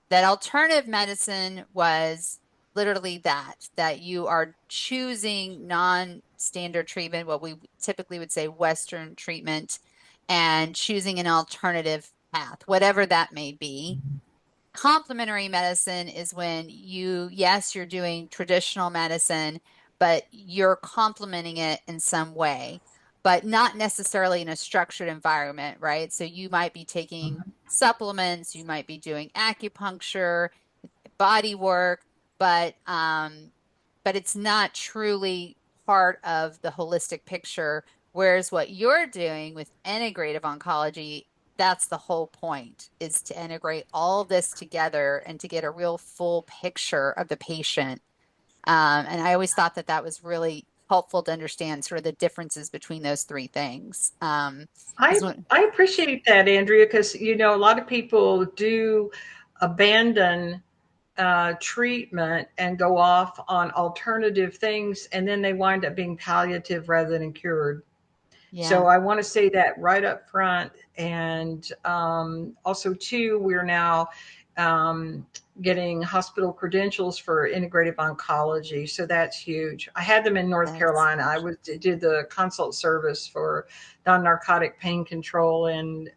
that alternative medicine was literally that you are choosing non-standard treatment, what we typically would say Western treatment, and choosing an alternative path, whatever that may be. Complementary medicine is when yes, you're doing traditional medicine, but you're complementing it in some way, but not necessarily in a structured environment, right? So you might be taking supplements, you might be doing acupuncture, body work, but it's not truly part of the holistic picture. Whereas what you're doing with integrative oncology, that's the whole point, is to integrate all this together and to get a real full picture of the patient. And I always thought that that was really helpful to understand sort of the differences between those three things. I 'Cause when, I appreciate that, Andrea, because a lot of people do abandon treatment and go off on alternative things, and then they wind up being palliative rather than cured. yeah, So I want to say that right up front. And also, too, we're now um, getting hospital credentials for integrative oncology. So that's huge. I had them in North that's Carolina. huge. Did the consult service for non-narcotic pain control and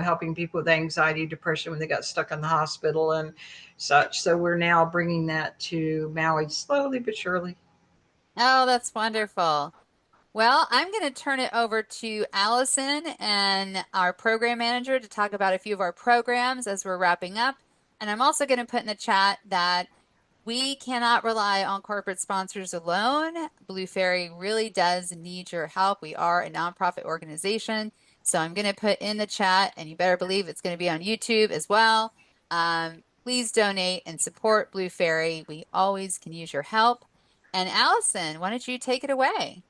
helping people with anxiety, depression when they got stuck in the hospital and such. So we're now bringing that to Maui slowly but surely. Oh, that's wonderful. Well, I'm going to turn it over to Allison and our program manager to talk about a few of our programs as we're wrapping up. And I'm also going to put in the chat that we cannot rely on corporate sponsors alone. Blue Fairy really does need your help. We are a nonprofit organization. So I'm going to put in the chat, and you better believe it's going to be on YouTube as well. Please donate and support Blue Fairy. We always can use your help. And Allison, why don't you take it away?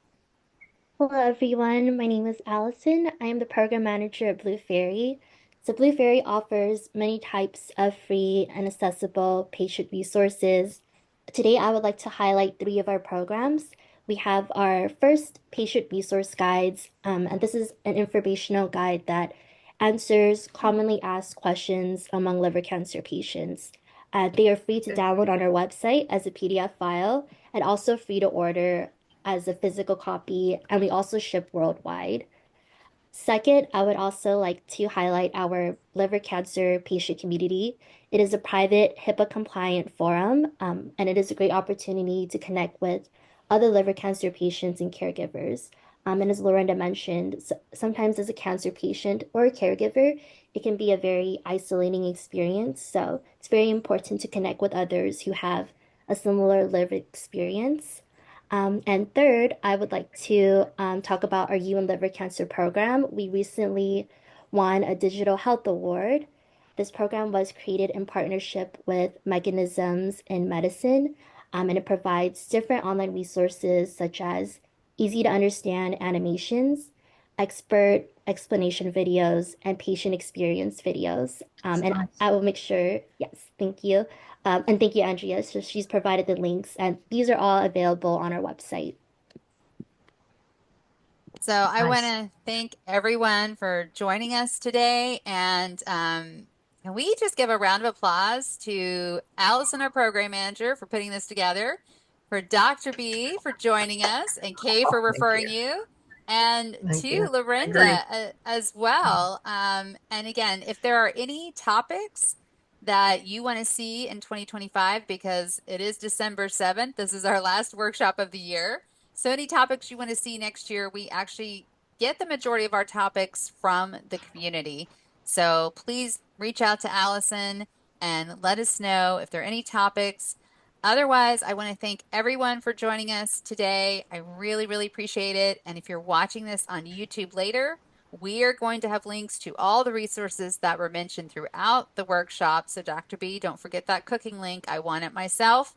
Hello, everyone. My name is Allison. I am the program manager at Blue Fairy. So, Blue Fairy offers many types of free and accessible patient resources. Today, I would like to highlight three of our programs. we have our first patient resource guides, and this is an informational guide that answers commonly asked questions among liver cancer patients. They are free to download on our website as a PDF file and also free to order as a physical copy, and we also ship worldwide. Second, I would also like to highlight our liver cancer patient community. It is a private HIPAA compliant forum, and it is a great opportunity to connect with other liver cancer patients and caregivers. And as Lorrinda mentioned, sometimes as a cancer patient or a caregiver, it can be a very isolating experience. So it's very important to connect with others who have a similar liver experience. And third, I would like to talk about our You and Liver Cancer program. We recently won a Digital Health Award. This program was created in partnership with Mechanisms in Medicine, and it provides different online resources such as easy to understand animations, expert explanation videos, and patient experience videos. And Nice. I will make sure, yes, thank you. And thank you, Andrea. So she's provided the links, and these are all available on our website. So I want Nice. to thank everyone for joining us today. And can we just give a round of applause to Allison, our program manager, for putting this together, for Dr. B for joining us, and Kay for Thank referring you. you, and Thank to you. I agree. Lorinda as well. And again, if there are any topics that you want to see in 2025, because it is December 7th, this is our last workshop of the year. So any topics you want to see next year, we actually get the majority of our topics from the community. So please reach out to Allison and let us know if there are any topics. Otherwise, I want to thank everyone for joining us today. I really, really appreciate it. And if you're watching this on YouTube later, we are going to have links to all the resources that were mentioned throughout the workshop. So Dr. B, don't forget that cooking link. I want it myself.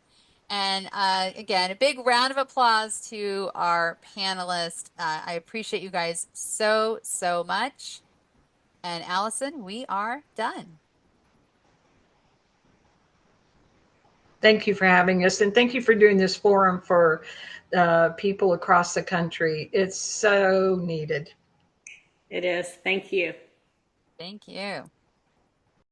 And again, a big round of applause to our panelists. I appreciate you guys so, so much. And Allison, we are done. Thank you for having us, and thank you for doing this forum for people across the country. It's so needed. It is. Thank you. Thank you.